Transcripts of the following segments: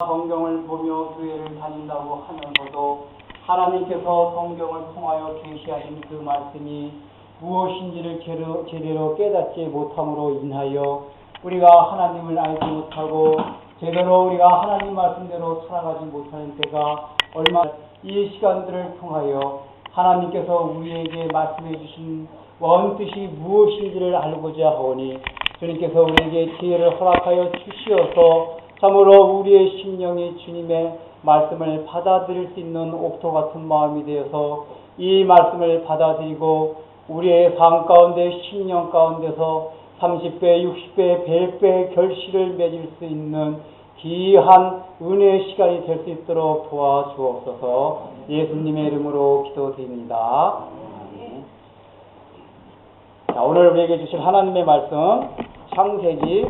성경을 보며 교회를 다닌다고 하면서도 하나님께서 성경을 통하여 계시하신 그 말씀이 무엇인지를 제대로 깨닫지 못함으로 인하여 우리가 하나님을 알지 못하고 제대로 우리가 하나님 말씀대로 살아가지 못하는 때가 얼마나 이 시간들을 통하여 하나님께서 우리에게 말씀해 주신 원뜻이 무엇인지를 알고자 하오니 주님께서 우리에게 지혜를 허락하여 주시어서 참으로 우리의 심령이 주님의 말씀을 받아들일 수 있는 옥토 같은 마음이 되어서 이 말씀을 받아들이고 우리의 삶 가운데 심령 가운데서 30배, 60배, 100배의 결실을 맺을 수 있는 귀한 은혜의 시간이 될 수 있도록 도와주옵소서. 예수님의 이름으로 기도드립니다. 자, 오늘 우리에게 주실 하나님의 말씀 창세기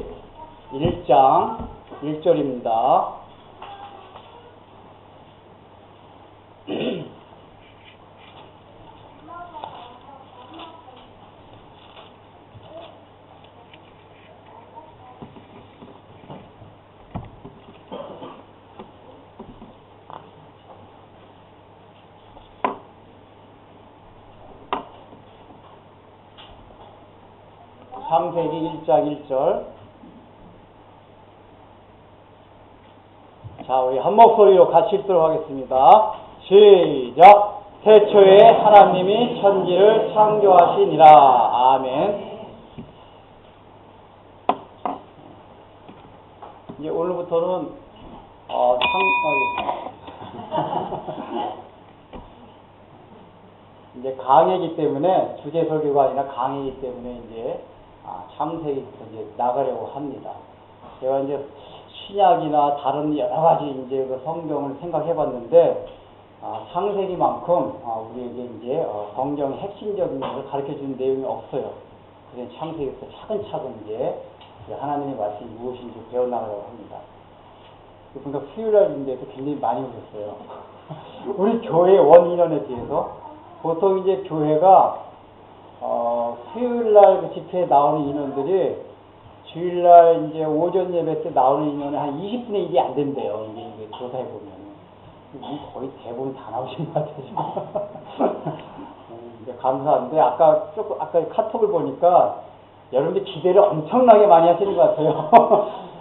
1장 1절입니다. 창세기 1장 1절. 자, 우리 한 목소리로 같이 읽도록 하겠습니다. 시작! 태초에 하나님이 천지를 창조하시니라. 아멘. 이제 오늘부터는 이제 강의이기 때문에 주제 설교가 아니라 강의이기 때문에 이제 창세기부터 이제 나가려고 합니다. 제가 이제 신약이나 다른 여러 가지 이제 그 성경을 생각해 봤는데, 창세기만큼, 우리에게 이제, 성경의 핵심적인 것을 가르쳐 주는 내용이 없어요. 그래서 창세기부터 차근차근 이제, 하나님의 말씀이 무엇인지 배워나가려고 합니다. 그러니까 수요일날 이제 굉장히 많이 오셨어요. 우리 교회 원인원에 대해서, 보통 이제 교회가, 수요일날 그 집회에 나오는 인원들이 주일날 이제 오전 예배 때 나오는 인원은 한 20분의 1이 안 된대요. 이게 조사해 보면. 거의 대부분 다 나오신 것 같아요. 이제 감사한데, 아까 카톡을 보니까 여러분들 기대를 엄청나게 많이 하시는 것 같아요.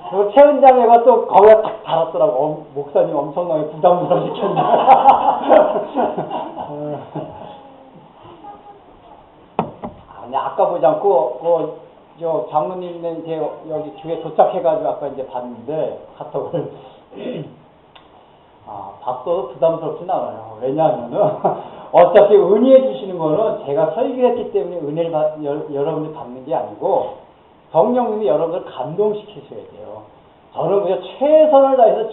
그리고 최은장애가 또 거기에 딱 달았더라고. 목사님 엄청나게 부담스러워 시켰네. 아니, 아까 보지 않고, 저 장로님은 이제 여기 교회 도착해가지고 아까 이제 봤는데 카톡을 봤어도 부담스럽진 않아요. 왜냐하면은 어차피 은혜해 주시는 거는 제가 설교했기 때문에 은혜를 여러분들이 받는 게 아니고 성령님이 여러분들 감동시키셔야 돼요. 저는 그냥 최선을 다해서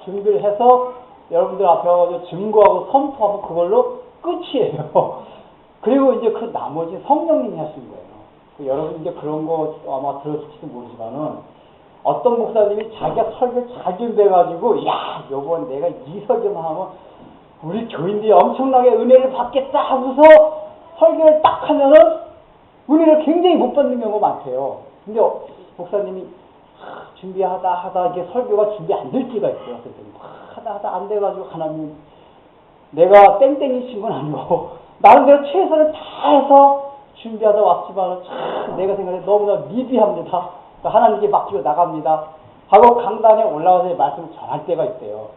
준비를 해서 여러분들 앞에 와서 증거하고 선포하면 그걸로 끝이에요. 그리고 이제 그 나머지 성령님이 하신 거예요. 여러분 이제 그런 거 아마 들었을지도 모르지만은 어떤 목사님이 자기가 설교 잘 준비해가지고 야 요번 내가 이 설교만 하면 우리 교인들이 엄청나게 은혜를 받겠다 하고서 설교를 딱 하면은 은혜를 굉장히 못 받는 경우가 많대요. 근데 목사님이 준비하다 이게 설교가 준비 안 될 때가 있어요. 그래서 하다 안 돼가지고 하나님 내가 땡땡이 친 건 아니고 나름대로 최선을 다해서 준비하다 왔지만 참 내가 생각해 너무나 미비합니다. 하나님께 맡기고 나갑니다. 하고 강단에 올라와서 말씀을 전할 때가 있대요.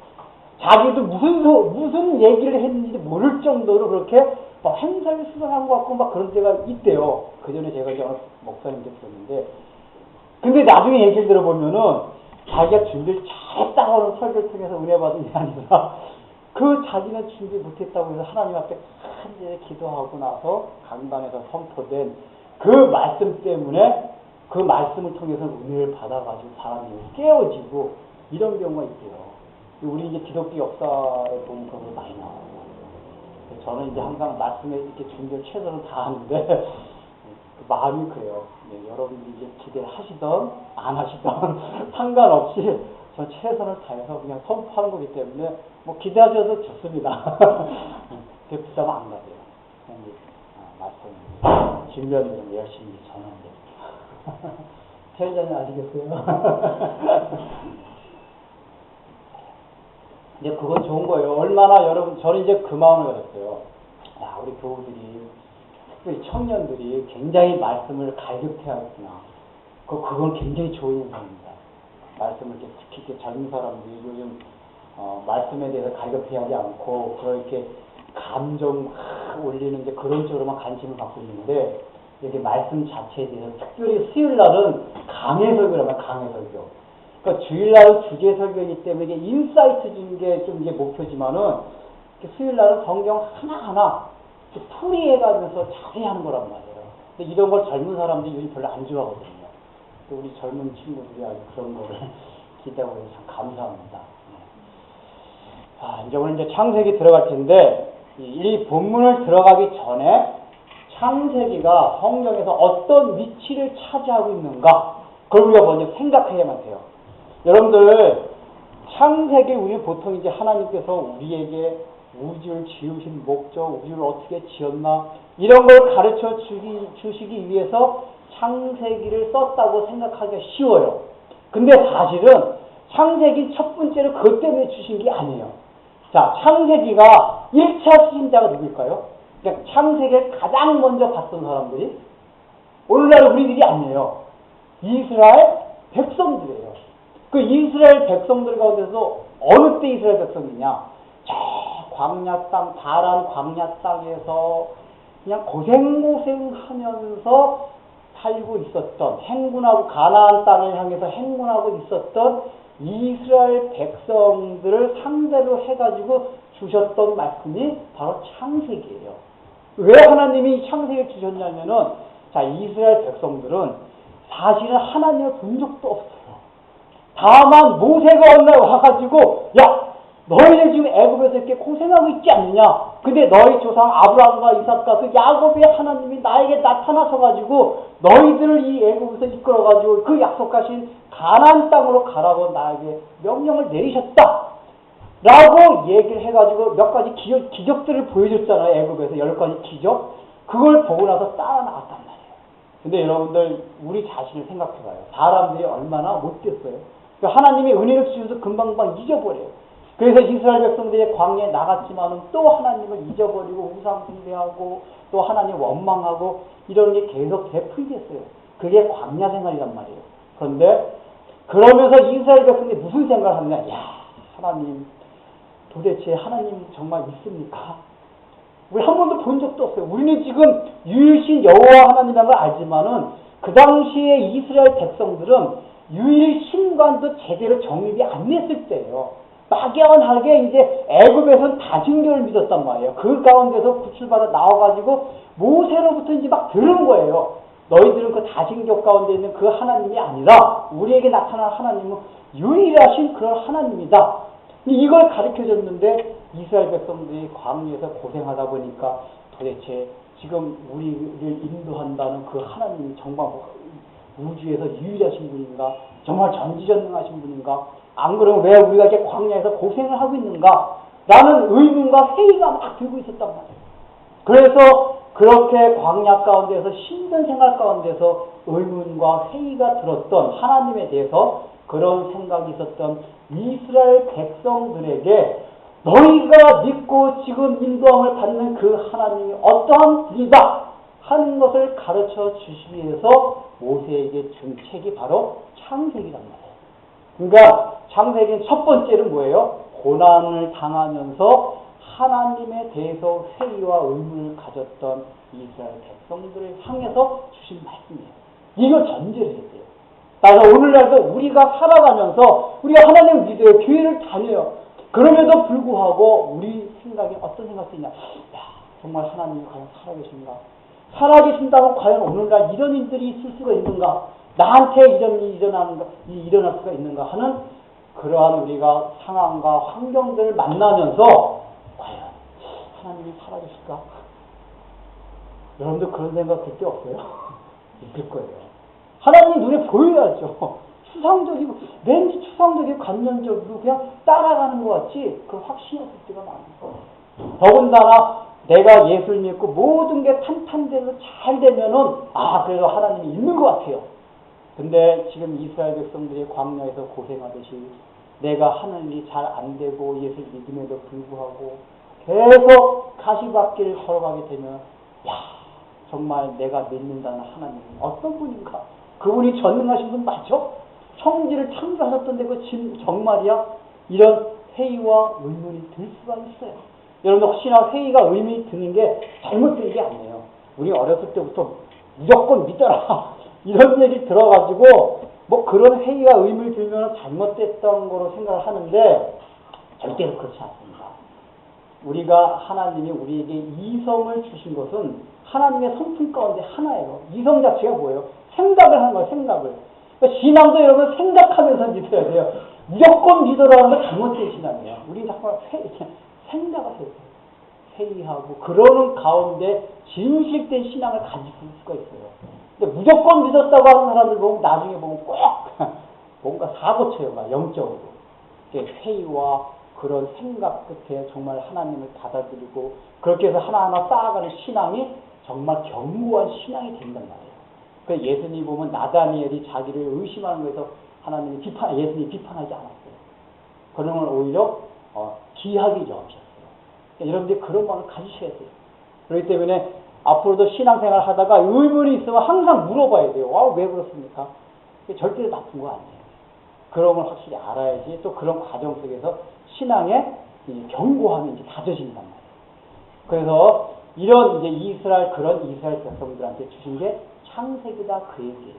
자기도 무슨 얘기를 했는지 모를 정도로 그렇게 막 행사를 수상한 것 같고 막 그런 때가 있대요. 그 전에 제가 이제 목사님께 들었는데, 근데 나중에 얘기를 들어보면은 자기가 준비를 잘했다고 하는 설교를 통해서 은혜 받은 게 아니라 그 자기는 준비 못했다고 해서 하나님 앞에 간절히 기도하고 나서 강단에서 선포된 그 말씀 때문에 그 말씀을 통해서 은혜를 받아가지고 사람이 깨어지고 이런 경우가 있대요. 우리 이제 기독교 역사에 보면 그런 거 많이 나와요. 저는 이제 항상 말씀에 이렇게 준비를 최선을 다하는데 마음이 그래요. 여러분들이 이제 기대를 하시던 안 하시던 상관없이 저 최선을 다해서 그냥 선포하는 거기 때문에 뭐 기대하셔도 좋습니다. 그 부담 안 가세요. 말씀 진면으로 열심히 전하는 게. 태연자님 아시겠어요? 이제 그건 좋은 거예요. 얼마나 여러분, 저는 이제 그 마음을 가졌어요. 야, 우리 교우들이, 특별히 청년들이 굉장히 말씀을 갈급해하겠구나. 그건 굉장히 좋은 현상입니다. 말씀을 이렇게, 특히 이렇게 젊은 사람들이 요즘, 말씀에 대해서 갈급해하지 않고, 그렇게 감정 올리는 이제 그런 쪽으로만 관심을 갖고 있는데, 이렇게 말씀 자체에 대해서, 특별히 수요일 날은 강해 설교라면 강해 설교. 그러니까 주일날은 주제 설교이기 때문에 이게 인사이트 주는 게 좀 이게 목표지만은, 수요일날은 성경 하나하나 풀이해가면서 자세히 하는 거란 말이에요. 근데 이런 걸 젊은 사람들이 요즘 별로 안 좋아하거든요. 또 우리 젊은 친구들이 아주 그런 거를 기대하고 있어서 참 감사합니다. 이제 오늘 이제 창세기 들어갈 텐데, 이 본문을 들어가기 전에 창세기가 성경에서 어떤 위치를 차지하고 있는가, 그걸 우리가 먼저 생각해야만 돼요. 여러분들, 창세기 우리 보통 이제 하나님께서 우리에게 우주를 지으신 목적, 우주를 어떻게 지었나, 이런 걸 가르쳐 주시기 위해서 창세기를 썼다고 생각하기가 쉬워요. 근데 사실은 창세기 첫 번째로 그것 때문에 주신 게 아니에요. 자, 창세기가 1차 수신자가 누구일까요? 그러니까 창세기를 가장 먼저 봤던 사람들이 오늘날 우리들이 아니에요. 이스라엘 백성들이에요. 그 이스라엘 백성들 가운데서 어느 때 이스라엘 백성이냐? 저 광야 땅, 바란 광야 땅에서 그냥 고생하면서 살고 있었던, 행군하고 가나안 땅을 향해서 행군하고 있었던 이스라엘 백성들을 상대로 해가지고 주셨던 말씀이 바로 창세기예요. 왜 하나님이 창세기를 주셨냐면은, 자, 이스라엘 백성들은 사실은 하나님을 본 적도 없어요. 다만 모세가 어느 날 와가지고, 야, 너희들 지금 애굽에서 이렇게 고생하고 있지 않느냐? 근데 너희 조상 아브라함과 이삭과 그 야곱의 하나님이 나에게 나타나셔가지고 너희들을 이 애굽에서 이끌어가지고 그 약속하신 가나안 땅으로 가라고 나에게 명령을 내리셨다. 라고 얘기를 해가지고 몇 가지 기적들을 보여줬잖아요. 애굽에서 10가지 기적. 그걸 보고 나서 따라 나갔단 말이에요. 근데 여러분들, 우리 자신을 생각해봐요. 사람들이 얼마나 못됐어요. 하나님이 은혜를 주셔서 금방금방 잊어버려요. 그래서 이스라엘 백성들이 광야에 나갔지만은 또 하나님을 잊어버리고 우상 숭배하고 또 하나님 원망하고 이런 게 계속 되풀이됐어요. 그게 광야 생활이란 말이에요. 그런데 그러면서 이스라엘 백성들이 무슨 생각을 하느냐? 야, 하나님, 도대체 하나님 정말 있습니까? 우리 한 번도 본 적도 없어요. 우리는 지금 유일신 여호와 하나님이라는 걸 알지만은 그 당시에 이스라엘 백성들은 유일 신관도 제대로 정립이 안 됐을 때예요. 막연하게 이제 애굽에서는 다신교를 믿었단 말이에요. 그 가운데서 구출받아 나와가지고 모세로부터 이제 막 들은 거예요. 너희들은 그 다신교 가운데 있는 그 하나님이 아니라 우리에게 나타난 하나님은 유일하신 그런 하나님이다. 이걸 가르쳐줬는데 이스라엘 백성들이 광야에서 고생하다 보니까 도대체 지금 우리를 인도한다는 그 하나님이 정말 우주에서 유일하신 분인가? 정말 전지전능하신 분인가? 안 그러면 왜 우리가 이렇게 광야에서 고생을 하고 있는가? 라는 의문과 회의가 막 들고 있었단 말이에요. 그래서 그렇게 광야 가운데서 힘든 생활 가운데서 의문과 회의가 들었던 하나님에 대해서 그런 생각이 있었던 이스라엘 백성들에게 너희가 믿고 지금 인도함을 받는 그 하나님이 어떠한 분이다 하는 것을 가르쳐 주시기 위해서 모세에게 준 책이 바로 창세기란 말이에요. 그러니까 창세기는 첫 번째는 뭐예요? 고난을 당하면서 하나님에 대해서 회의와 의문을 가졌던 이스라엘 백성들을 향해서 주신 말씀이에요. 이걸 전제를 했대요. 따라서 오늘날도 우리가 살아가면서 우리가 하나님을 믿어요. 교회를 다녀요. 그럼에도 불구하고 우리 생각이 어떤 생각이 있냐? 야, 정말 하나님이 과연 살아계신가? 살아계신다면 과연 오늘날 이런 일들이 있을 수가 있는가? 나한테 이런 일이 일어날 수가 있는가 하는 그러한 우리가 상황과 환경들을 만나면서 과연 하나님이 살아계실까? 여러분들 그런 생각 들 때 없어요? 있을 거예요. 하나님 눈에 보여야죠. 추상적이고 왠지 추상적이고 관념적이고 그냥 따라가는 것 같지 그 확신이 없을 때가 많아요. 더군다나 내가 예수를 믿고 모든 게 탄탄대로 잘 되면은 그래도 하나님이 있는 것 같아요. 근데 지금 이스라엘 백성들이 광야에서 고생하듯이 내가 하는 일이 잘 안 되고 예수를 믿음에도 불구하고 계속 가시밭길을 걸어가게 되면 야 정말 내가 믿는다는 하나님이 어떤 분인가? 그분이 전능하신 분 맞죠? 천지를 창조하셨던데 그 정말이야? 이런 회의와 의문이 들 수가 있어요. 여러분 혹시나 회의가 의문이 드는 게 잘못된 게 아니에요. 우리 어렸을 때부터 무조건 믿어라 이런 얘기 들어가지고 뭐 그런 회의가 의문이 들면 잘못됐던 거로 생각을 하는데 절대로 그렇지 않습니다. 우리가 하나님이 우리에게 이성을 주신 것은 하나님의 성품 가운데 하나예요. 이성 자체가 뭐예요? 생각을 하는 거예요. 생각을. 그러니까 신앙도 여러분 생각하면서 믿어야 돼요. 무조건 믿으라는 건 잘못된 신앙이에요. 우리 정말 생각을 해야 돼요. 회의하고 그러는 가운데 진실된 신앙을 가질 수가 있어요. 근데 무조건 믿었다고 하는 사람들 보면 나중에 보면 꼭 뭔가 사고 쳐요. 영적으로. 회의와 그런 생각 끝에 정말 하나님을 받아들이고 그렇게 해서 하나하나 쌓아가는 신앙이 정말 견고한 신앙이 된단 말이에요. 그래서 예수님 보면 나다니엘이 자기를 의심하는 거에서 하나님이 예수님이 비판하지 않았어요. 그런 걸 오히려 귀하게 여기셨어요. 그러니까 여러분들이 그런 마음을 가지셔야 돼요. 그렇기 때문에 앞으로도 신앙생활 하다가 의문이 있으면 항상 물어봐야 돼요. 왜 그렇습니까? 절대로 나쁜 거 아니에요. 그런 걸 확실히 알아야지 또 그런 과정 속에서 신앙의 견고함이 이제 다져진단 말이에요. 그래서 이런 이제 그런 이스라엘 백성들한테 주신 게 창세기다 그 얘기예요.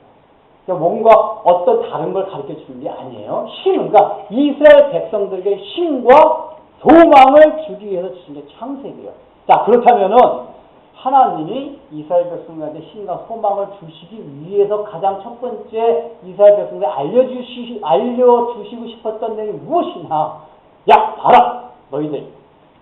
그러니까 뭔가 어떤 다른 걸 가르쳐 주는 게 아니에요. 그러니까 이스라엘 백성들에게 힘과 소망을 주기 위해서 주신 게 창세기예요. 자, 그렇다면은 하나님이 이스라엘 백성들한테 힘과 소망을 주시기 위해서 가장 첫 번째 이스라엘 백성들에 알려주시고 싶었던 내용이 무엇이냐? 야, 봐라! 너희들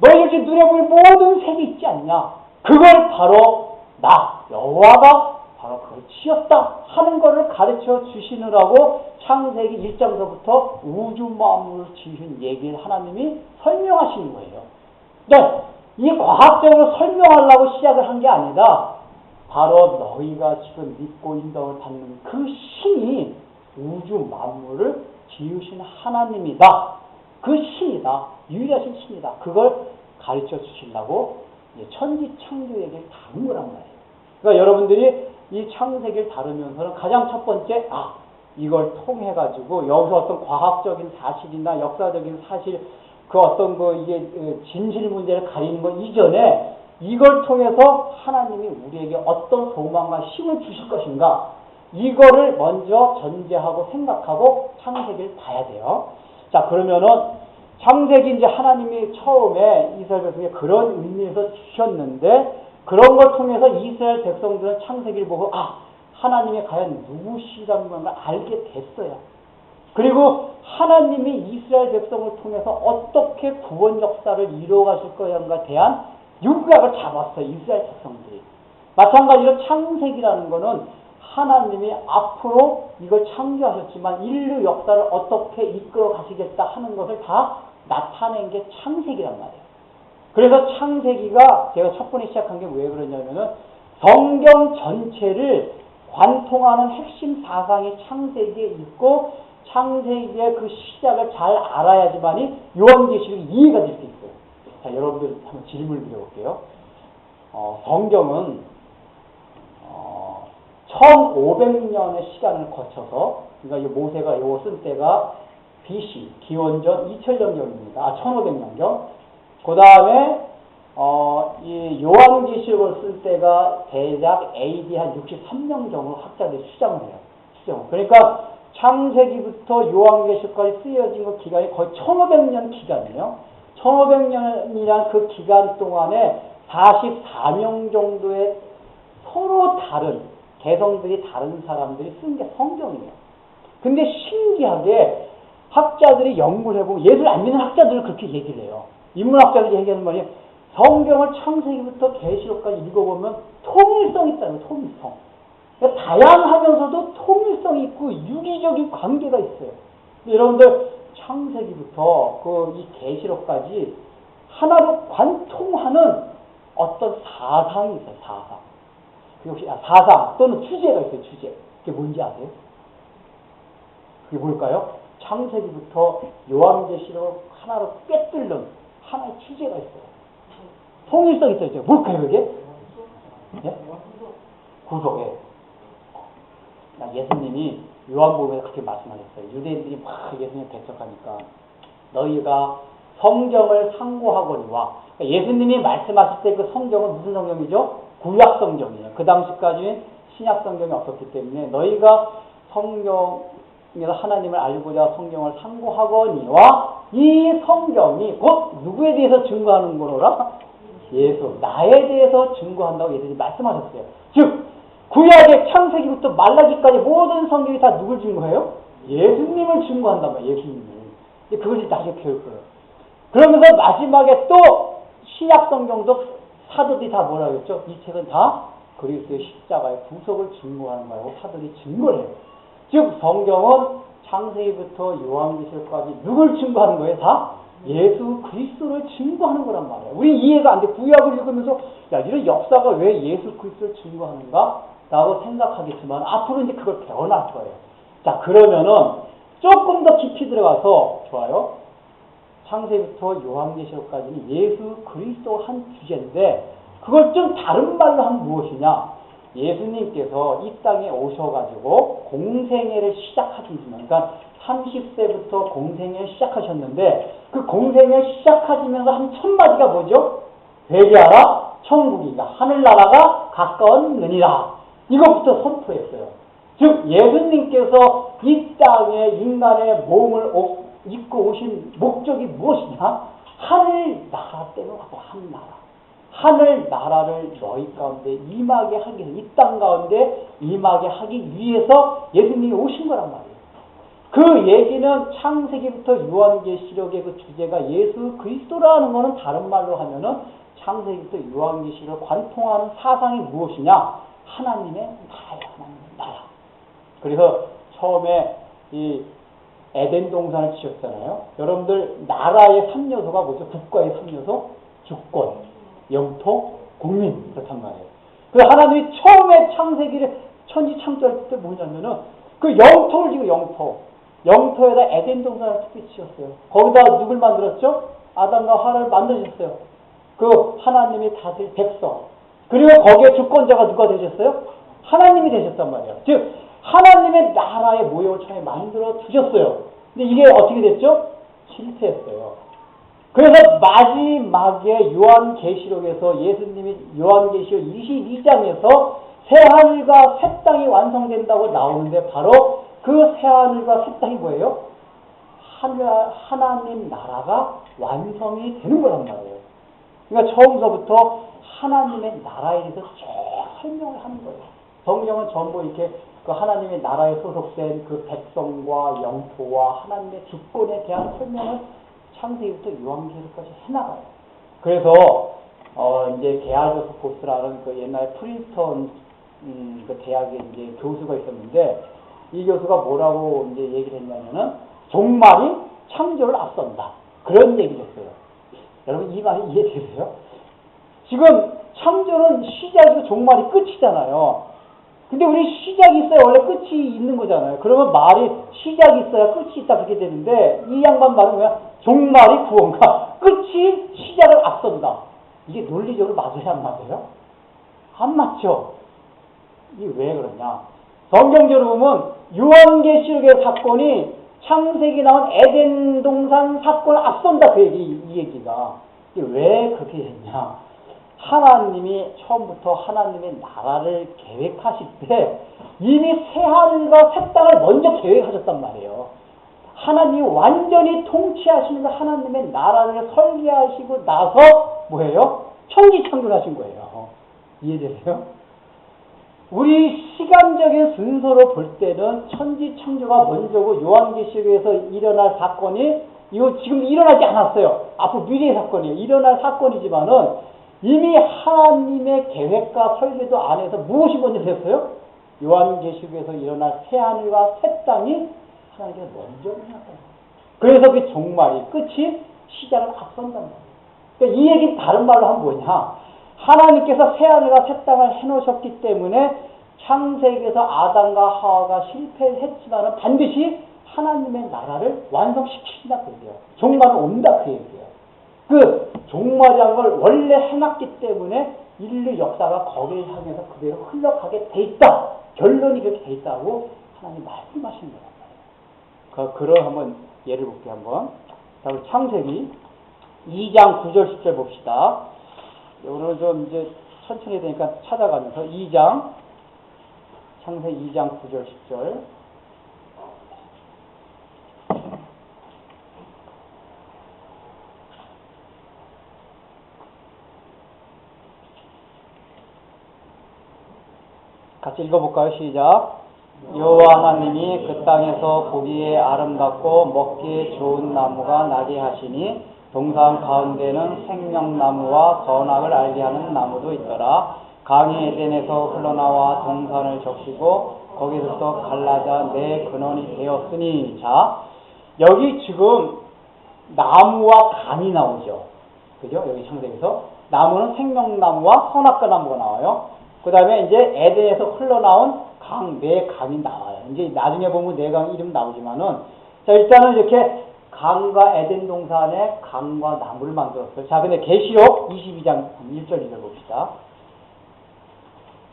이렇게 눈에 보이는 모든 색이 있지 않냐? 그걸 바로 나, 여호와가 바로 그걸 지었다 하는 것을 가르쳐 주시느라고 창세기 1장서부터 우주 만물을 지으신 얘기를 하나님이 설명하시는 거예요. 네, 이 과학적으로 설명하려고 시작을 한 게 아니라 바로 너희가 지금 믿고 인정을 받는 그 신이 우주 만물을 지으신 하나님이다. 그 신이다. 유일하신 신이다. 그걸 가르쳐 주시려고 천지 창조 얘기를 다룬 거란 말이에요. 그러니까 여러분들이 이 창세기를 다루면서는 가장 첫 번째, 이걸 통해가지고 여기서 어떤 과학적인 사실이나 역사적인 사실, 그 어떤 이게 진실 문제를 가리는 것 이전에 이걸 통해서 하나님이 우리에게 어떤 소망과 힘을 주실 것인가, 이거를 먼저 전제하고 생각하고 창세기를 봐야 돼요. 자, 그러면은 창세기 이제 하나님이 처음에 이스라엘 백성에 그런 의미에서 주셨는데 그런 걸 통해서 이스라엘 백성들은 창세기를 보고 하나님이 과연 누구시라는 걸 알게 됐어요. 그리고 하나님이 이스라엘 백성을 통해서 어떻게 구원 역사를 이루어가실 거냐에 대한 윤곽을 잡았어요. 이스라엘 백성들이. 마찬가지로 창세기라는 거는 하나님이 앞으로 이걸 창조하셨지만 인류 역사를 어떻게 이끌어 가시겠다 하는 것을 다 나타낸 게 창세기란 말이에요. 그래서 창세기가 제가 첫 번에 시작한 게 왜 그러냐면은 성경 전체를 관통하는 핵심 사상이 창세기에 있고 창세기의 그 시작을 잘 알아야지만이 요한계시록이 이해가 될 수 있어요. 자, 여러분들 한번 질문을 드려볼게요. 성경은 1500년의 시간을 거쳐서, 그러니까 이 모세가 요거 쓴 때가 BC, 기원전 2000년경입니다. 1500년경. 그 다음에, 이 요한계시록을 쓸 때가 대략 AD 한 63년경으로 학자들이 추정을 해요. 그러니까 창세기부터 요한계시록까지 쓰여진 그 기간이 거의 1500년 기간이에요. 1500년이란 그 기간 동안에 44명 정도의 서로 다른, 개성들이 다른 사람들이 쓴 게 성경이에요. 근데 신기하게 학자들이 연구를 해보고 예수를 안 믿는 학자들은 그렇게 얘기를 해요. 인문학자들이 얘기하는 말이 성경을 창세기부터 계시록까지 읽어보면 통일성이 있다는 거예요. 통일성. 그러니까 다양하면서도 통일성이 있고 유기적인 관계가 있어요. 여러분들 창세기부터 이 계시록까지 하나로 관통하는 어떤 사상이 있어요. 사상. 혹시 사상 또는 주제가 있어요. 주제. 그게 뭔지 아세요? 그게 뭘까요? 창세기부터 요한계시록 하나로 꿰뚫는 하나의 취재가 있어요. 통일성이 있어요. 뭘까요, 그게? 예? 구속에. 예수님이 요한복음에서 그렇게 말씀하셨어요. 유대인들이 막 예수님 배척하니까 너희가 성경을 상고하거니와, 예수님이 말씀하실 때 그 성경은 무슨 성경이죠? 구약 성경이에요. 그 당시까지는 신약 성경이 없었기 때문에 너희가 성경에서 하나님을 알고자 성경을 상고하거니와 이 성경이 곧 누구에 대해서 증거하는 거로라? 예수, 나에 대해서 증거한다고 예수님이 말씀하셨어요. 즉 구약의 창세기부터 말라기까지 모든 성경이 다 누굴 증거해요? 예수님을 증거한단 말이에요. 예수님을. 그것이 나중에 배울 거예요. 그러면서 마지막에 또 신약 성경도 사도들이 다 뭐라고 했죠? 이 책은 다 그리스도의 십자가의 구속을 증거하는 거라고 사도들이 증거를 해요. 즉 성경은 창세기부터 요한계시록까지 누굴 증거하는 거예요? 다 예수 그리스도를 증거하는 거란 말이에요. 우리 이해가 안 돼. 구약을 읽으면서 야, 이런 역사가 왜 예수 그리스도를 증거하는가? 라고 생각하겠지만 앞으로 이제 그걸 배워날 거예요. 자, 그러면은 조금 더 깊이 들어가서 좋아요. 창세기부터 요한계시록까지는 예수 그리스도 한 주제인데 그걸 좀 다른 말로 하면 무엇이냐? 예수님께서 이 땅에 오셔가지고 공생애를 시작하시지만, 그러니까 30세부터 공생애를 시작하셨는데 그 공생애를 시작하시면서 한 첫 마디가 뭐죠? 회개하라 천국이가 하늘나라가 가까웠느니라. 이것부터 선포했어요. 즉 예수님께서 이 땅에 인간의 몸을 입고 오신 목적이 무엇이냐? 하늘나라 때문에 왔고 하늘나라. 하늘나라를 너희 가운데 임하게 하기 위해서, 이 땅 가운데 임하게 하기 위해서 예수님이 오신 거란 말이에요. 그 얘기는 창세기부터 요한계시록의 그 주제가 예수 그리스도라는 것은 다른 말로 하면은 창세기부터 요한계시록 관통하는 사상이 무엇이냐? 하나님의 나라예요. 하나님의 나라. 그래서 처음에 이 에덴 동산을 지었잖아요. 여러분들 나라의 3요소가 뭐죠? 국가의 3요소? 주권, 영토, 국민. 그렇단 말이에요. 그 하나님이 처음에 창세기를 천지 창조할 때 뭐냐면은 그 영토를 지고 영토에다 에덴 동산을 특별히 지었어요. 거기다 누굴 만들었죠? 아담과 하와를 만드셨어요. 그 하나님이 다스릴 백성. 그리고 거기에 주권자가 누가 되셨어요? 하나님이 되셨단 말이에요. 즉 하나님의 나라의 모형을 처음에 만들어 두셨어요. 근데 이게 어떻게 됐죠? 실패했어요. 그래서 마지막에 요한계시록에서 예수님이 요한계시록 22장에서 새하늘과 새 땅이 완성된다고 나오는데 바로 그 새하늘과 새 땅이 뭐예요? 하나님 나라가 완성이 되는 거란 말이에요. 그러니까 처음서부터 하나님의 나라에 대해서 쭉 설명을 하는 거예요. 성경은 전부 이렇게 그 하나님의 나라에 소속된 그 백성과 영토와 하나님의 주권에 대한 설명을 창세기부터 요한계시록까지 해나가요. 그래서 이제 게아조스 보스라는 그 옛날 프린스턴 그 대학의 이제 교수가 있었는데 이 교수가 뭐라고 이제 얘기를 했냐면은 종말이 창조를 앞선다. 그런 얘기를 했어요. 여러분 이 말이 이해되세요? 지금 창조는 시작이고 종말이 끝이잖아요. 근데 우리 시작이 있어야 원래 끝이 있는 거잖아요. 그러면 말이 시작이 있어야 끝이 있다 그렇게 되는데 이 양반 말은 뭐야? 종말이 구원가. 끝이 시작을 앞선다. 이게 논리적으로 맞아요? 안 맞아요? 안 맞죠? 이게 왜 그러냐? 성경적으로 보면 요한계시록의 사건이 창세기 나온 에덴 동산 사건을 앞선다. 그 이 얘기가. 이게 왜 그렇게 됐냐? 하나님이 처음부터 하나님의 나라를 계획하실 때 이미 새하늘과 새 땅을 먼저 계획하셨단 말이에요. 하나님이 완전히 통치하시는 그 하나님의 나라를 설계하시고 나서 뭐예요? 천지창조를 하신 거예요. 이해되세요? 우리 시간적인 순서로 볼 때는 천지창조가 먼저고 요한계시록에서 일어날 사건이 이거 지금 일어나지 않았어요. 앞으로 미래의 사건이에요. 일어날 사건이지만은 이미 하나님의 계획과 설계도 안에서 무엇이 먼저 됐어요? 요한계시록에서 일어날 새하늘과 새 땅이 하나님께서 먼저 일어났다. 그래서 그 종말이 끝이 시작을 앞선단 말이에요. 그러니까 이 얘기는 다른 말로 하면 뭐냐? 하나님께서 새하늘과 새 땅을 해놓으셨기 때문에 창세기에서 아담과 하와가 실패했지만 반드시 하나님의 나라를 완성시키신다 그 얘기예요. 종말은 온다 그 얘기예요. 그 종말이라는 걸 원래 해놨기 때문에 인류 역사가 거기를 향해서 그대로 흘러가게 돼 있다. 결론이 그렇게 돼 있다고 하나님 말씀하시는 거란 말이에요. 그런 한번 예를 볼게요. 한번. 자, 우리 창세기 2장 9절 10절 봅시다. 오늘은 좀 이제 천천히 되니까 찾아가면서 2장 창세기 2장 9절 10절 같이 읽어볼까요? 시작. 여호와 하나님이 그 땅에서 보기에 아름답고 먹기에 좋은 나무가 나게 하시니 동산 가운데는 생명나무와 선악을 알게 하는 나무도 있더라. 강이 에덴에서 흘러나와 동산을 적시고 거기서부터 갈라져 내 근원이 되었으니. 자, 여기 지금 나무와 강이 나오죠. 그죠? 여기 창세기에서 나무는 생명나무와 선악과 나무가 나와요. 그 다음에 이제 에덴에서 흘러나온 강, 네 강이 나와요. 이제 나중에 보면 네 강 이름 나오지만은, 자, 일단은 이렇게 강과 에덴 동산에 강과 나무를 만들었어요. 자, 근데 계시록 22장 1절 2절 봅시다.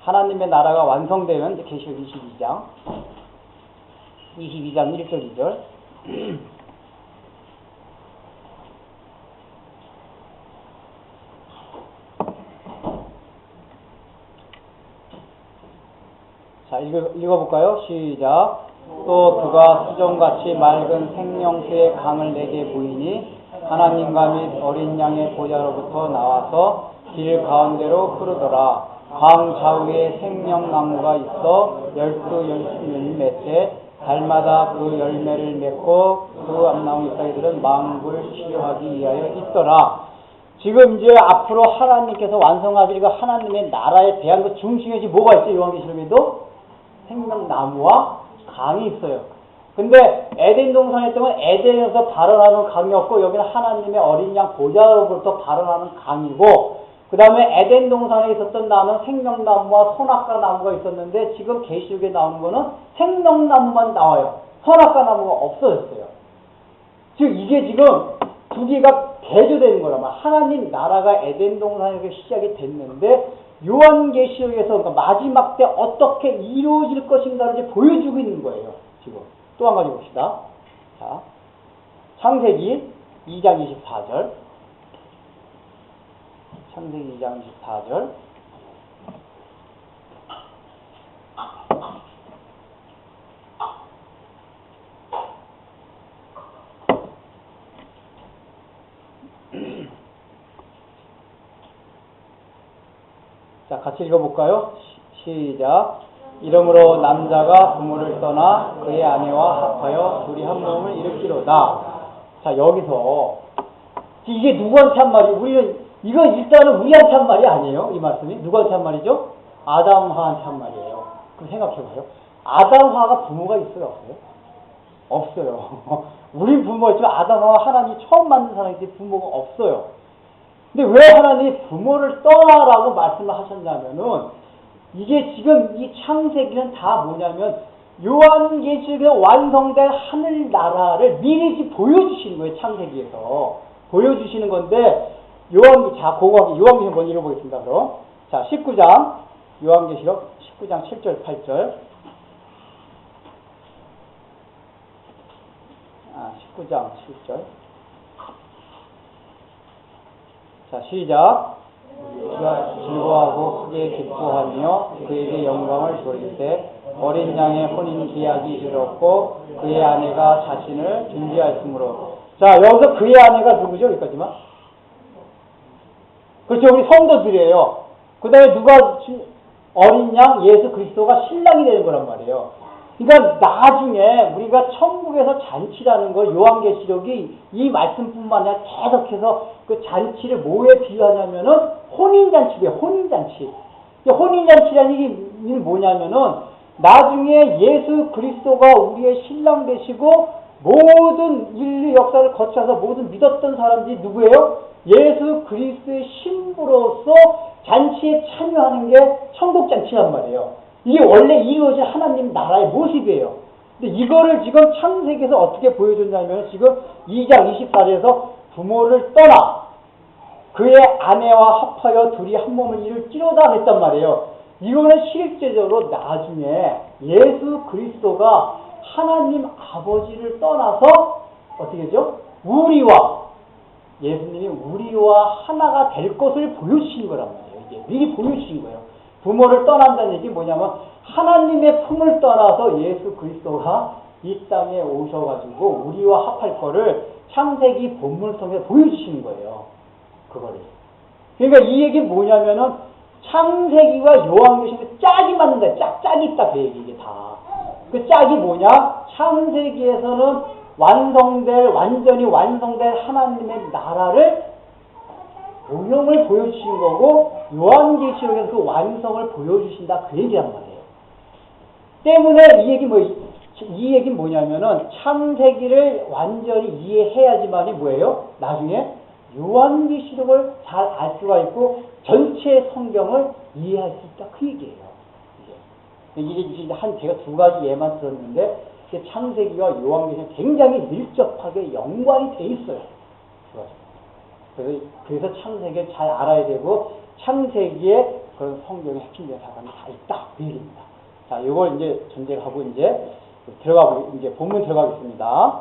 하나님의 나라가 완성되면 이제 계시록 22장 1절 2절. 자, 읽어볼까요? 시작. 또 그가 수정같이 맑은 생명수의 강을 내게 보이니 하나님과 및 어린 양의 보좌로부터 나와서 길 가운데로 흐르더라. 강 좌우에 생명나무가 있어 열매째 달마다 그 열매를 맺고 그 앞나무 잎사귀들은 만국을 치료하기 위하여 있더라. 지금 이제 앞으로 하나님께서 완성하실 그 하나님의 나라에 대한 그 중심에 지금 뭐가 있죠? 요한계시록에도 생명나무와 강이 있어요. 근데 에덴 동산에 때문에 에덴에서 발원하는 강이었고, 여기는 하나님의 어린 양 보좌로부터 발원하는 강이고, 그 다음에 에덴 동산에 있었던 나무는 생명나무와 선악과 나무가 있었는데, 지금 계시록에 나오는 거는 생명나무만 나와요. 선악과 나무가 없어졌어요. 즉 이게 지금 두 개가 대조되는 거란 말이야. 하나님 나라가 에덴 동산에서 시작이 됐는데, 요한계시록에서 그러니까 마지막 때 어떻게 이루어질 것인가를 이제 보여주고 있는 거예요. 지금 또 한 가지 봅시다. 자, 창세기 2장 24절. 창세기 2장 24절. 자, 같이 읽어볼까요? 시작. 이러므로 남자가 부모를 떠나 그의 아내와 합하여 둘이 한 몸을 일으키로다. 자, 여기서 이게 누구한테 한 말이? 우리는 이거 일단은 우리한테 한 말이 아니에요. 이 말씀이 누구한테 한 말이죠? 아담하한테 한 말이에요. 그럼 생각해봐요. 아담하가 부모가 있어요, 없어요? 없어요. 우린 부모가 있지만 아담하와 하나님이 처음 만든 사람이기 때문에 부모가 없어요. 근데 왜 하나님이 부모를 떠나라고 말씀을 하셨냐면은, 이게 지금 이 창세기는 다 뭐냐면 요한계시록에 완성된 하늘나라를 미리 보여주시는 거예요. 창세기에서 보여주시는 건데, 요한계시록 먼저 읽어보겠습니다. 그럼 자, 19장 요한계시록 19장 7절 8절. 19장 7절. 자, 시작. 그가 즐거워하고 크게 기뻐하며 그에게 영광을 돌릴 때 어린 양의 혼인 기약이 이르렀고 그의 아내가 자신을 준비하였으므로. 자, 여기서 그의 아내가 누구죠? 여기까지만. 그렇죠. 우리 성도들이에요. 그 다음에 누가 어린 양 예수 그리스도가 신랑이 되는 거란 말이에요. 그러니까 나중에 우리가 천국에서 잔치라는 거, 요한계시록이 이 말씀뿐만 아니라 계속해서 그 잔치를 뭐에 비유하냐면은 혼인잔치예요. 혼인잔치. 혼인잔치라는 게 뭐냐면은 나중에 예수 그리스도가 우리의 신랑 되시고 모든 인류 역사를 거쳐서 모든 믿었던 사람들이 누구예요? 예수 그리스도의 신부로서 잔치에 참여하는 게 천국잔치란 말이에요. 이게 원래 이루어진 하나님 나라의 모습이에요. 근데 이거를 지금 창세기에서 어떻게 보여줬냐면 지금 2장 24절에서 부모를 떠나 그의 아내와 합하여 둘이 한 몸을 이룰지로다 했단 말이에요. 이거는 실제적으로 나중에 예수 그리스도가 하나님 아버지를 떠나서 어떻게 되죠? 우리와 예수님이 우리와 하나가 될 것을 보여주신 거란 말이에요. 이게 미리 보여주신 거예요. 부모를 떠난다는 얘기 뭐냐면 하나님의 품을 떠나서 예수 그리스도가 이 땅에 오셔가지고 우리와 합할 거를 창세기 본문을 통해서 보여주시는 거예요. 그거를. 그러니까 이 얘기 뭐냐면은 창세기와 요한계시록이 짝이 맞는다. 짝이 있다. 그 얘기 이게 다. 그 짝이 뭐냐? 창세기에서는 완전히 완성될 하나님의 나라를 모형을 보여주신 거고 요한계시록에서 그 완성을 보여주신다. 그 얘기란 말이에요. 때문에 이 얘기 뭐냐면은 창세기를 완전히 이해해야지만이 뭐예요? 나중에 요한계시록을 잘 알 수가 있고 전체 성경을 이해할 수 있다. 그 얘기예요. 이게 제가 두 가지 예만 들었는데 창세기와 요한계시록 굉장히 밀접하게 연관이 돼 있어요. 그래서 창세기를 잘 알아야 되고 창세기에 그런 성경의 핵심적인 사관이 다 있다. 그 얘기입니다. 자, 이걸 이제 전제를 하고 이제 본문 들어가겠습니다.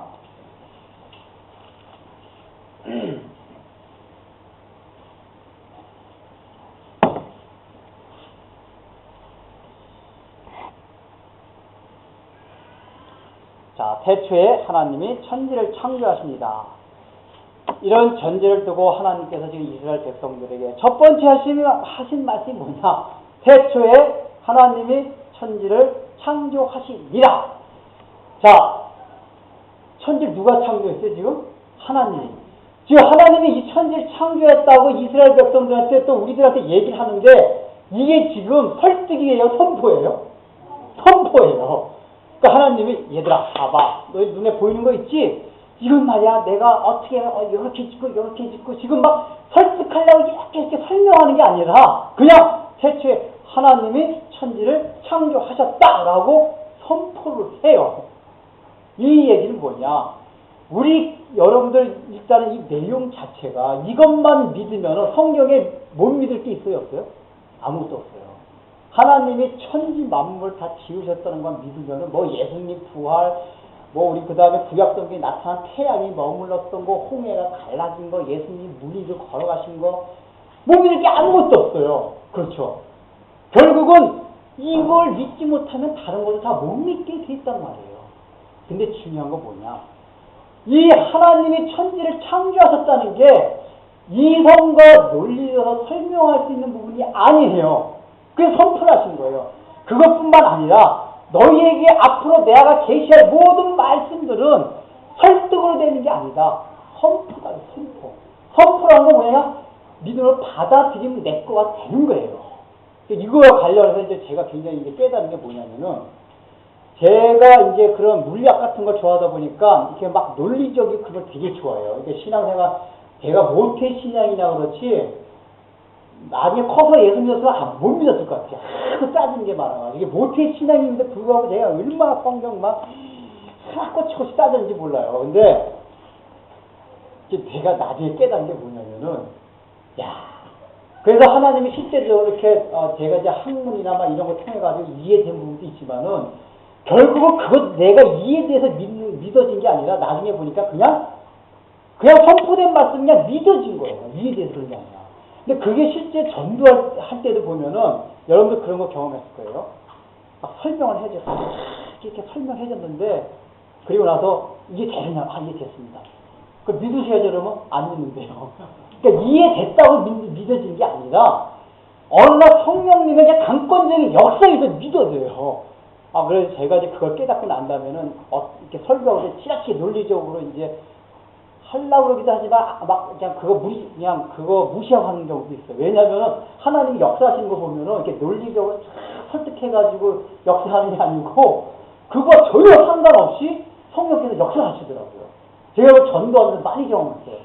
자, 태초에 하나님이 천지를 창조하십니다. 이런 전제를 두고 하나님께서 지금 이스라엘 백성들에게 첫 번째 하신 말씀이 뭐냐? 태초에 하나님이 천지를 창조하시니라. 자, 천지를 누가 창조했어요, 지금? 하나님이. 지금 하나님이 이 천지를 창조했다고 이스라엘 백성들한테 또 우리들한테 얘기를 하는데 이게 지금 설득이에요, 선포예요? 선포예요. 그러니까 하나님이 얘들아 봐봐. 너희 눈에 보이는 거 있지? 이건 말이야 내가 어떻게 이렇게 짓고 지금 막 설득하려고 이렇게 설명하는 게 아니라 그냥 태초에 하나님이 천지를 창조하셨다라고 선포를 해요. 이 얘기는 뭐냐? 우리 여러분들 일단은 이 내용 자체가 이것만 믿으면 성경에 못 믿을 게 있어요, 없어요? 아무것도 없어요. 하나님이 천지 만물을 다 지으셨다는 건 믿으면은 뭐 예수님 부활, 뭐 우리 그 다음에 구약 성경에 나타난 태양이 머물렀던 거, 홍해가 갈라진 거, 예수님 물 위를 걸어가신 거, 못 믿을 게 아무것도 없어요. 그렇죠? 결국은 이걸 믿지 못하면 다른 것도 다 못 믿게 돼 있단 말이에요. 근데 중요한 거 뭐냐? 이 하나님이 천지를 창조하셨다는 게 이성과 논리적으로 설명할 수 있는 부분이 아니에요. 그게 선포하신 거예요. 그것뿐만 아니라 너희에게 앞으로 내가 계시할 모든 말씀들은 설득으로 되는 게 아니다. 선포다. 선포. 선포라는 건 뭐냐? 믿음을 받아들이면 내 거가 되는 거예요. 이거와 관련해서 이제 제가 굉장히 이제 깨닫는 게 뭐냐면은 제가 이제 그런 물리학 같은 걸 좋아하다 보니까 이렇게 막 논리적인 그걸 되게 좋아해요. 이게 신앙생활 제가 모태 신앙이나 그렇지 나중에 커서 예수 믿었으면 못 믿었을 것 같아요. 하도 짜증 게 많아가지고. 이게 모태 신앙인데 불구하고 내가 얼마나 성경 막 꼬치꼬치 짜증인지 몰라요. 근데 제가 나중에 깨달은 게 뭐냐면은, 그래서 하나님이 실제적으로 이렇게 제가 이제 학문이나 막 이런 거 통해가지고 이해된 부분도 있지만은 결국은 그것 내가 이해돼서 믿어진 게 아니라 나중에 보니까 그냥 선포된 말씀이 그냥 믿어진 거예요. 이해돼서 그런 게 아니라. 근데 그게 실제 전도할 때도 보면은 여러분들 그런 거 경험했을 거예요. 막 설명을 해줬어요. 이렇게 설명해줬는데 그리고 나서 이게 되느냐? 이해 됐습니다. 그 믿으셔야죠. 그러면 안 믿는데요. 그러니까 이해됐다고 믿어지는 게 아니라 어느 날 성령님의 그냥 강권적인 역사에서 믿어져요. 그래서 제가 이제 그걸 깨닫고 난다면은 이렇게 설교하고 지나치게 논리적으로 이제 하려고 그러기도 하지만 막 그냥 그거 무시하고 하는 경우도 있어요. 왜냐하면 하나님이 역사하시는 거 보면은 이렇게 논리적으로 설득해가지고 역사하는 게 아니고 그거 전혀 상관없이 성령께서 역사하시더라고요. 제가 전도하면서 많이 경험했어요.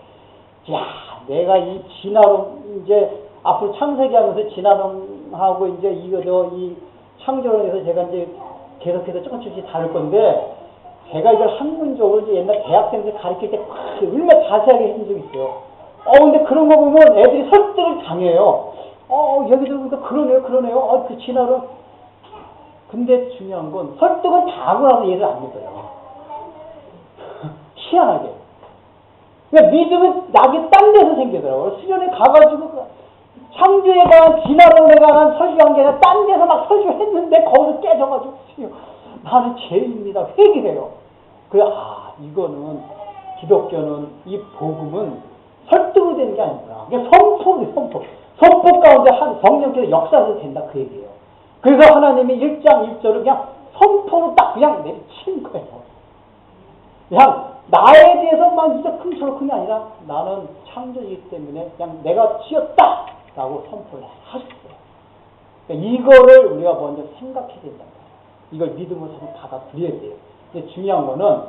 내가 이 진화론 이제 앞으로 창세기 하면서 진화론하고 이제 이 창조론에서 제가 이제 계속해서 조금씩 다룰 건데 제가 이걸 학문적으로 이제 옛날 대학생들 가르칠 때 얼마나 자세하게 해준 적이 있어요. 근데 그런 거 보면 애들이 설득을 당해요. 얘기 들으니까 그러네요. 그 진화론. 근데 중요한 건 설득은 당하고 나서 얘를 안 믿어요. 희한하게. 그러니까 믿음은 낙이 딴 데서 생기더라고요. 수련회 가가지고 창조에 관한 진화론에 관한 설교한 게 아니라 딴 데서 막 설교했는데 거기서 깨져가지고 나는 죄입니다. 회개해요. 이거는 기독교는 이 복음은 설득으로 되는 게 아니구나. 이게 선포. 선포 가운데 한 성령께서 역사해도 된다 그 얘기예요. 그래서 하나님이 1장 1절을 그냥 선포로 딱 그냥 내리친 거예요. 그냥 나에 대해서 막 진짜 큰 게 아니라 나는 창조이기 때문에 그냥 내가 지었다! 라고 선포를 하셨어요. 그러니까 이거를 우리가 먼저 생각해야 된단 말이에요. 이걸 믿음으로 받아들여야 돼요. 근데 중요한 거는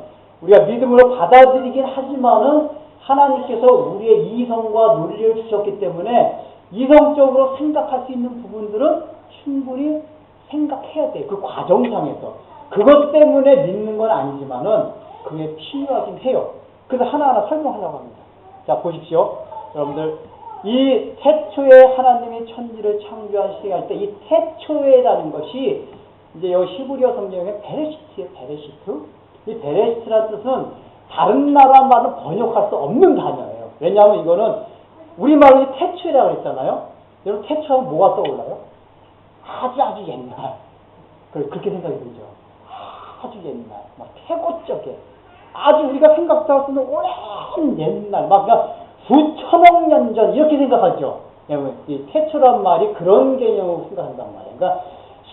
우리가 믿음으로 받아들이긴 하지만은 하나님께서 우리의 이성과 논리를 주셨기 때문에 이성적으로 생각할 수 있는 부분들은 충분히 생각해야 돼요. 그 과정상에서. 그것 때문에 믿는 건 아니지만은 그게 필요하긴 해요. 그래서 하나하나 설명하려고 합니다. 자, 보십시오. 여러분들, 이 태초에 하나님이 천지를 창조한 시행할 때 이 태초에라는 것이 이제 여기 히브리어 성경에 베레시트예요. 베레시트. 이 베레시트라는 뜻은 다른 나라 말로 번역할 수 없는 단어예요. 왜냐하면 이거는 우리말로 태초라고 했잖아요. 여러분 태초하면 뭐가 떠올라요? 아주 옛날. 그렇게 생각이 들죠. 아주 옛날. 막 태고 쪽에. 아주 우리가 생각도 할 수 있는 오랜 옛날. 막 수천억 년 전 이렇게 생각하죠. 이 태초란 말이 그런 개념으로 생각한단 말이에요. 그러니까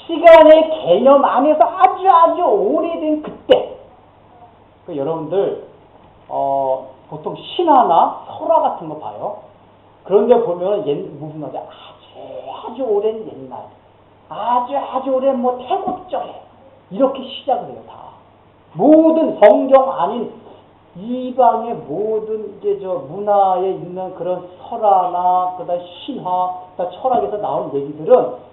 시간의 개념 안에서 아주 오래된 그때. 여러분들 보통 신화나 설화 같은 거 봐요. 그런데 보면 무슨 말이야? 아주 오랜 옛날, 아주 오랜 태고 쪽에 이렇게 시작을 해요. 다 모든 성경 아닌 이방의 모든 이제 문화에 있는 그런 설화나 그다음 신화, 그다음 철학에서 나온 얘기들은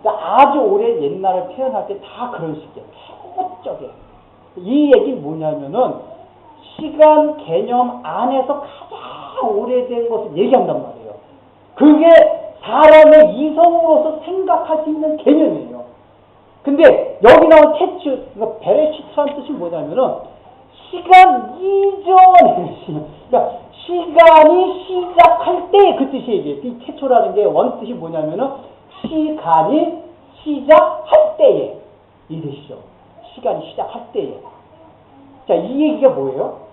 아주 오랜 옛날을 표현할 때 다 그런 식이에요. 태고 쪽에. 이 얘기는 뭐냐면은 시간 개념 안에서 가장 오래된 것을 얘기한단 말이에요. 그게 사람의 이성으로서 생각할 수 있는 개념이에요. 근데 여기 나온 태초, 그러니까 베레시트라는 뜻이 뭐냐면은 시간 이전의 시간. 그러니까 시간이 시작할 때 그 뜻이 얘기해요. 이 태초라는 게 원뜻이 뭐냐면은 시간이 시작할 때에 이 뜻이죠. 시간이 시작할 때에. 자, 이 얘기가 뭐예요?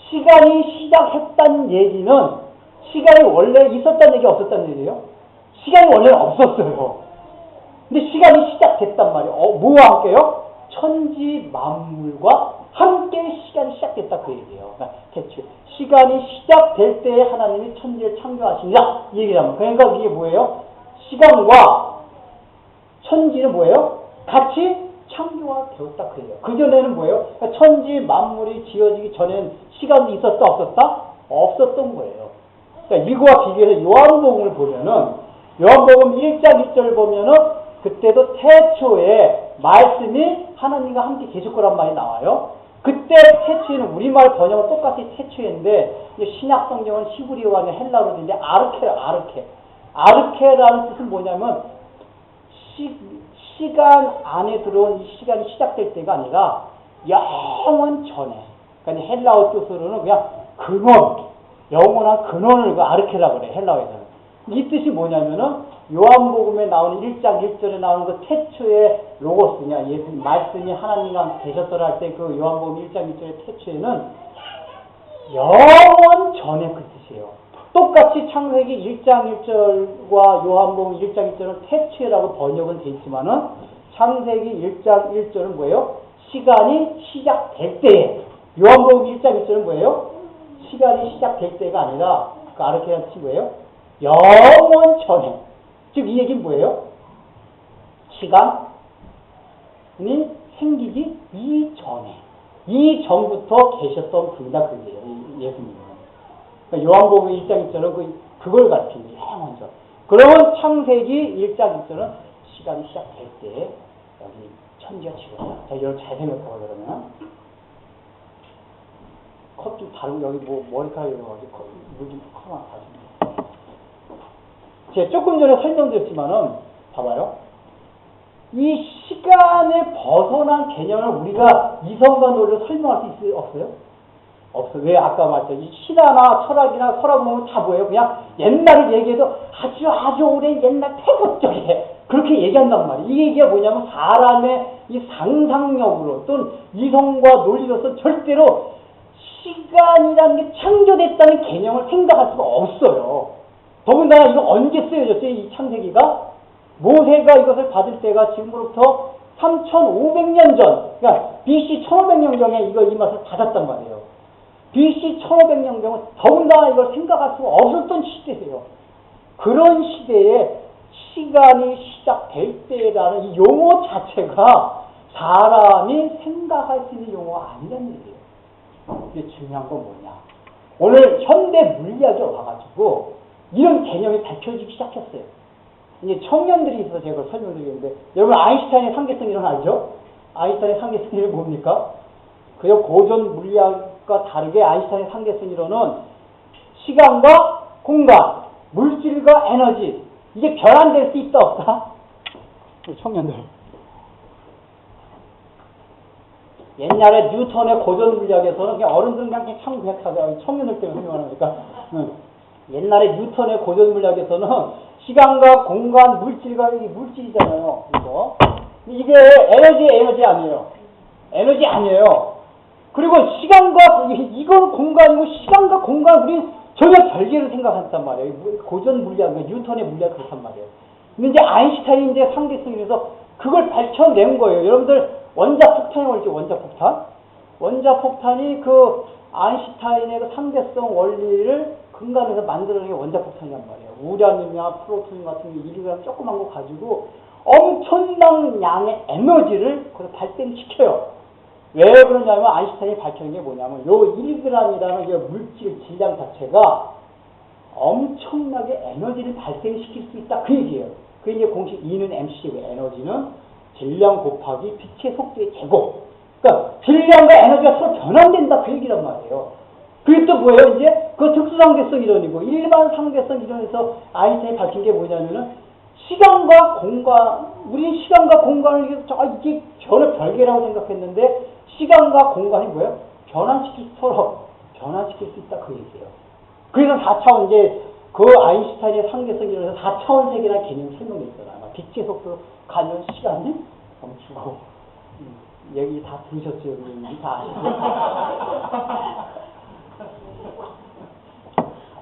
시간이 시작했다는 얘기는 시간이 원래 있었다는 얘기 없었다는 얘기예요? 시간이 원래는 없었어요. 근데 시간이 시작됐단 말이에요. 뭐와 함께요? 천지 만물과 함께 시간이 시작됐다 그 얘기예요. 그러니까 대충 시간이 시작될 때에 하나님이 천지를 창조하시니라 이 얘기라면 그러니까 이게 뭐예요? 시간과 천지는 뭐예요? 같이 창조가 되었다 그 얘기예요. 그전에는 뭐예요? 그러니까 천지 만물이 지어지기 전에는 시간이 있었다 없었다? 없었던 거예요. 그러니까 이거와 비교해서 요한복음을 보면은 요한복음 1장 1절을 보면은 그때도 태초에 말씀이 하나님과 함께 계실 거란 말이 나와요. 그때 태초에는 우리말 번역은 똑같이 태초인데 신약 성경은 히브리어가 아니라 헬라어로 되는데 아르케라는 뜻은 뭐냐면 시간 안에 들어온 이 시간이 시작될 때가 아니라 영원 전에. 그러니까 헬라어 뜻으로는 그냥 근원, 영원한 근원을 아르케라고 그래 헬라어에서는. 이 뜻이 뭐냐면은 요한복음에 나오는 1장 1절에 나오는 그 태초의 로고스냐 예수님 말씀이 하나님과 함께 계셨더라 할 때 그 요한복음 1장 1절의 태초에는 영원 전에 그 뜻이에요. 똑같이 창세기 1장 1절과 요한복음 1장 1절은 태초라고 번역은 돼 있지만은 창세기 1장 1절은 뭐예요? 시간이 시작될 때에. 요한복음 1장 1절은 뭐예요? 시간이 시작될 때가 아니라 그 아르케라는 뜻이 뭐예요? 영원 전에. 즉 이 얘기는 뭐예요? 시간이 생기기 이전에. 이전부터 계셨던 분이다 그 얘기예요. 예수님은. 그러니까 요한복음 1장 1절은 그걸 가르치는 거예요. 영원 전. 그러면 창세기 1장 1절은 시간이 시작될 때 여기 천지가 지었다. 자, 이걸 잘 생각하고 그러면 컷 좀 다른 여기 뭐 머리카락이 가지고 물좀 커만 가지고. 제가 조금 전에 설명드렸지만은 봐봐요. 이 시간에 벗어난 개념을 우리가 이성과 논리로 설명할 수 있어요? 없어요? 없어요. 왜 아까 말했죠. 이 신화나 철학이나 서랍 보면 다 뭐예요? 그냥 옛날을 얘기해도 아주 오랜 옛날 태국 쪽에 그렇게 얘기한단 말이에요. 이 얘기가 뭐냐면 사람의 이 상상력으로 또는 이성과 논리로서 절대로 시간이라는 게 창조됐다는 개념을 생각할 수가 없어요. 더군다나 이거 언제 쓰여졌어요? 이 창세기가? 모세가 이것을 받을 때가 지금으로부터 3,500년 전, 그러니까 BC 1,500년경에 이 맛을 받았단 말이에요. BC 1,500년경은 더군다나 이걸 생각할 수가 없었던 시대예요. 그런 시대에 시간이 시작될 때라는 이 용어 자체가 사람이 생각할 수 있는 용어가 아니라는 얘기예요. 이게 중요한 건 뭐냐. 오늘 현대 물리학이 와가지고 이런 개념이 밝혀지기 시작했어요. 이제 청년들이 있어서 제가 그걸 설명드리겠는데, 여러분 아인슈타인의 상대성 이론 알죠? 아인슈타인의 상대성 이론이 뭡니까? 그저 고전 물리학과 다르게 아인슈타인의 상대성 이론은 시간과 공간, 물질과 에너지, 이게 변환될 수 있다 없다? 우리 청년들. 옛날에 뉴턴의 고전 물리학에서는 그냥 어른들은 그냥 참 그냥 청년들 때문에 설명하니까. 옛날에 뉴턴의 고전 물리학에서는 시간과 공간, 물질과 이게 물질이잖아요. 이게 에너지 아니에요. 에너지 아니에요. 그리고 시간과 이건 공간이고 시간과 공간 우리 전혀 별개로 생각한단 말이에요. 고전 물리학, 뉴턴의 물리학 그렇단 말이에요. 근데 이제 아인슈타인이 이제 상대성에서 그걸 밝혀낸 거예요. 여러분들 원자 폭탄이 뭐죠? 원자 폭탄? 원자 폭탄이 그 아인슈타인의 그 상대성 원리를 근간에서 만들어낸 게 원자 폭탄이란 말이에요. 우라늄이나 프로톤 같은 게 1g 조그만 거 가지고 엄청난 양의 에너지를 거기서 발생시켜요. 왜 그러냐면 아인슈타인이 밝혀낸 게 뭐냐면 요 1g이라는 이 물질 질량 자체가 엄청나게 에너지를 발생시킬 수 있다. 그 얘기예요. 그 이제 공식 E는 mc고 에너지는 질량 곱하기 빛의 속도의 제곱. 그러니까 질량과 에너지가 서로 변환된다. 그 얘기란 말이에요. 그게 또 뭐예요? 이제 그 특수상대성 이론이고 일반 상대성 이론에서 아인슈타인이 밝힌 게 뭐냐면은 시간과 공간, 우리는 시간과 공간을 이게 전혀 별개라고 생각했는데 시간과 공간이 뭐예요? 서로 변환시킬 수 있다. 그 얘기예요. 그래서 4차원 이제 그 아인슈타인의 상대성 이론에서 4차원 세계라는 개념이 설명돼 있잖아요. 빛의 속도로 가면 시간이 멈추고. 얘기 다 들으셨죠? 여기 다 아시죠?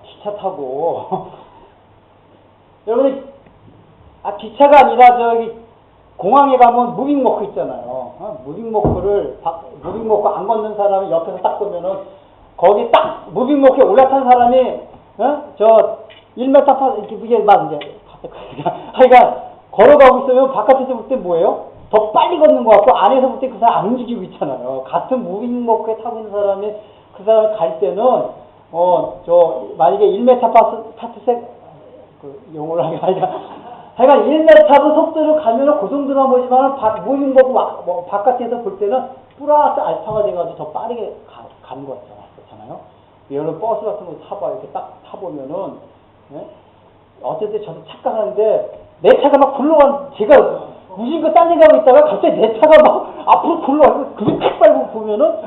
기차 타고 여러분들 기차가 아니라 저기 공항에 가면 무빙워크 있잖아요. 무빙워크 안 걷는 사람이 옆에서 딱 보면은 거기 딱 무빙워크에 올라탄 사람이 저 1m 이게 막 이제 하여간 걸어가고 있으면 바깥에서 볼 때 뭐예요? 더 빨리 걷는 것 같고 안에서 볼 때 그 사람 안 움직이고 있잖아요. 같은 무빙워크에 타고 있는 사람이 그 사람을 갈 때는 만약에 1m 파트색, 용어를 하여간 1m 속도로 가면은 그 정도만 보지만, 무빙워크 바깥에서 볼 때는 플러스 알파가 돼가지고 더 빠르게 가는 것 같잖아요. 여러분 버스 같은 거 타봐, 이렇게 딱 타보면은, 어쩔 때 저도 착각하는데, 내 차가 막 제가 무심코 딴 데 가고 있다가 갑자기 내 차가 막 앞으로 굴러가고 그게 탁 빨고 보면은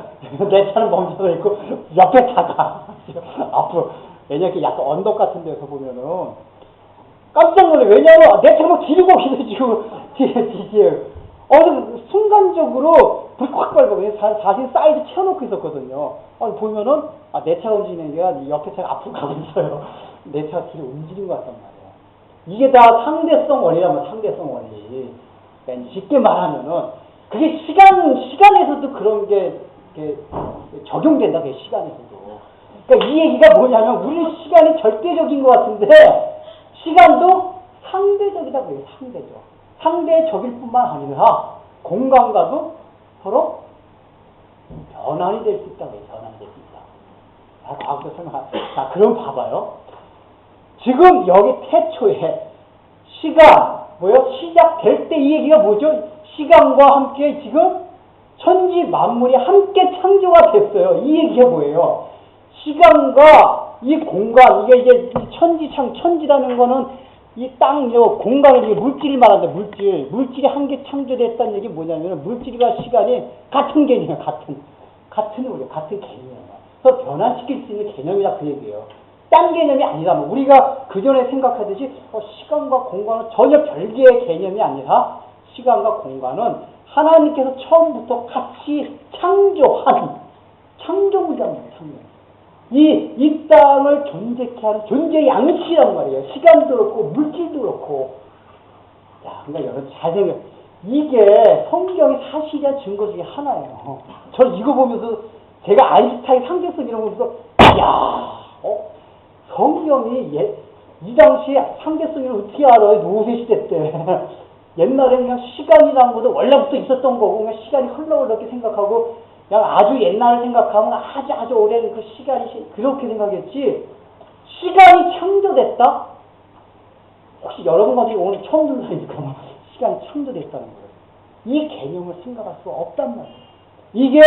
내 차는 멈춰져 있고 옆에 차가 앞으로 왜냐면 약간 언덕 같은 데서 보면은 깜짝 놀래. 왜냐면 내 차가 막 지르고 뒤에 순간적으로 불이 확 빨고 사실 사이드 채워놓고 있었거든요. 보면은 내 차가 움직이는 게 아니라 옆에 차가 앞으로 가고 있어요. 내 차가 뒤로 움직이는 것 같단 말이에요. 이게 다 상대성 원리라면 상대성 원리. 그러니까 쉽게 말하면은 그게 시간에서도 그런 게 적용된다. 그 시간에서도. 그러니까 이 얘기가 뭐냐면 우리 시간이 절대적인 것 같은데 시간도 상대적이라고 해요. 상대적일 뿐만 아니라 공간과도 서로 변환이 될 수 있다고 해요. 변환이 될 수 있다. 과학적 설명. 자, 그럼 봐봐요. 지금 여기 태초에 시간, 시작될 때 이 얘기가 뭐죠? 시간과 함께 지금 천지 만물이 함께 창조가 됐어요. 이 얘기가 뭐예요? 시간과 이 공간, 이게 이제 천지라는 거는 이 땅, 공간을, 물질을 말하는데, 물질이 함께 창조됐다는 얘기 뭐냐면, 물질과 시간이 같은 개념이에요, 같은 개념이에요. 그래서 변환시킬 수 있는 개념이라 그 얘기예요. 딴 개념이 아니라면, 우리가 그전에 생각하듯이, 시간과 공간은 전혀 별개의 개념이 아니라, 시간과 공간은 하나님께서 처음부터 같이 창조한, 창조물이랍니다, 창조. 이 땅을 존재케 하는 존재의 양식이란 말이에요. 시간도 그렇고, 물질도 그렇고. 자, 그러니까 여러분 잘 생각해요. 이게 성경의 사실이란 증거 중에 하나예요. 저 이거 보면서, 제가 아인슈타인 상대성 이런 거 보면서, 성경이 이 당시에 상대성을 어떻게 알아요? 노세 시대 때. 옛날에 그냥 시간이라는 것도 원래부터 있었던 거고, 그냥 시간이 흘러오르게 생각하고, 그냥 아주 옛날을 생각하면 아주 오랜 그 시간이, 그렇게 생각했지, 시간이 창조됐다? 혹시 여러분들이 오늘 처음 듣는 거니까 시간이 창조됐다는 거예요. 이 개념을 생각할 수 없단 말이에요. 이게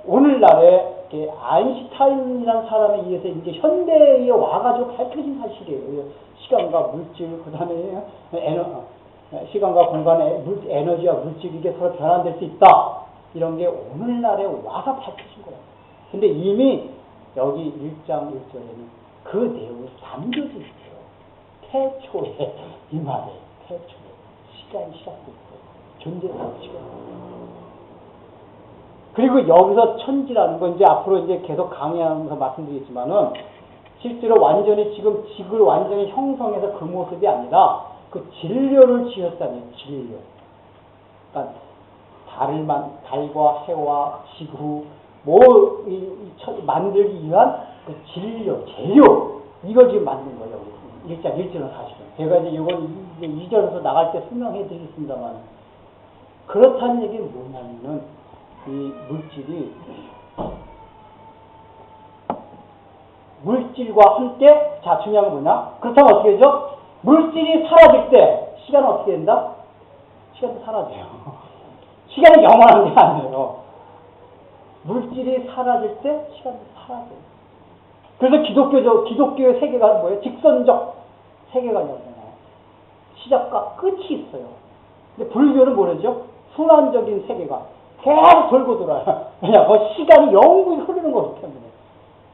오늘날에 아인슈타인이라는 사람에 의해서 이제 현대에 와가지고 밝혀진 사실이에요. 시간과 물질, 그 다음에 시간과 공간의 에너지와 물질, 이게 서로 변환될 수 있다. 이런 게 오늘날에 와서 밝혀진 거예요. 근데 이미 여기 1장 1절에는 그 내용이 담겨져 있어요. 태초에, 이 말에, 태초에 시간이 시작됐어요. 존재 자체가. 그리고 여기서 천지라는 건 이제 앞으로 이제 계속 강의하면서 말씀드리겠지만은, 실제로 완전히 지금 지구를 완전히 형성해서 그 모습이 아니라 그 진료를 지었다는 진료. 그러니까 달과 해와 지구 만들기 위한 그 진료, 재료, 이걸 지금 만든 거예요. 1장 1절은 사실은. 제가 이제 이건 이제 2절에서 나갈 때 설명해 드리겠습니다만, 그렇다는 얘기는 뭐냐면은, 이 물질과 함께, 자, 중요한 건 뭐냐? 그렇다면 어떻게 되죠? 물질이 사라질 때 시간은 어떻게 된다? 시간도 사라져요. 시간이 영원한 게 아니에요. 물질이 사라질 때 시간도 사라져요. 그래서 기독교의 세계가 뭐예요? 직선적 세계관이잖아요. 시작과 끝이 있어요. 근데 불교는 뭐라죠? 순환적인 세계관. 계속 돌고 돌아요. 왜냐하면 시간이 영원히 흐르는 거기 때문에.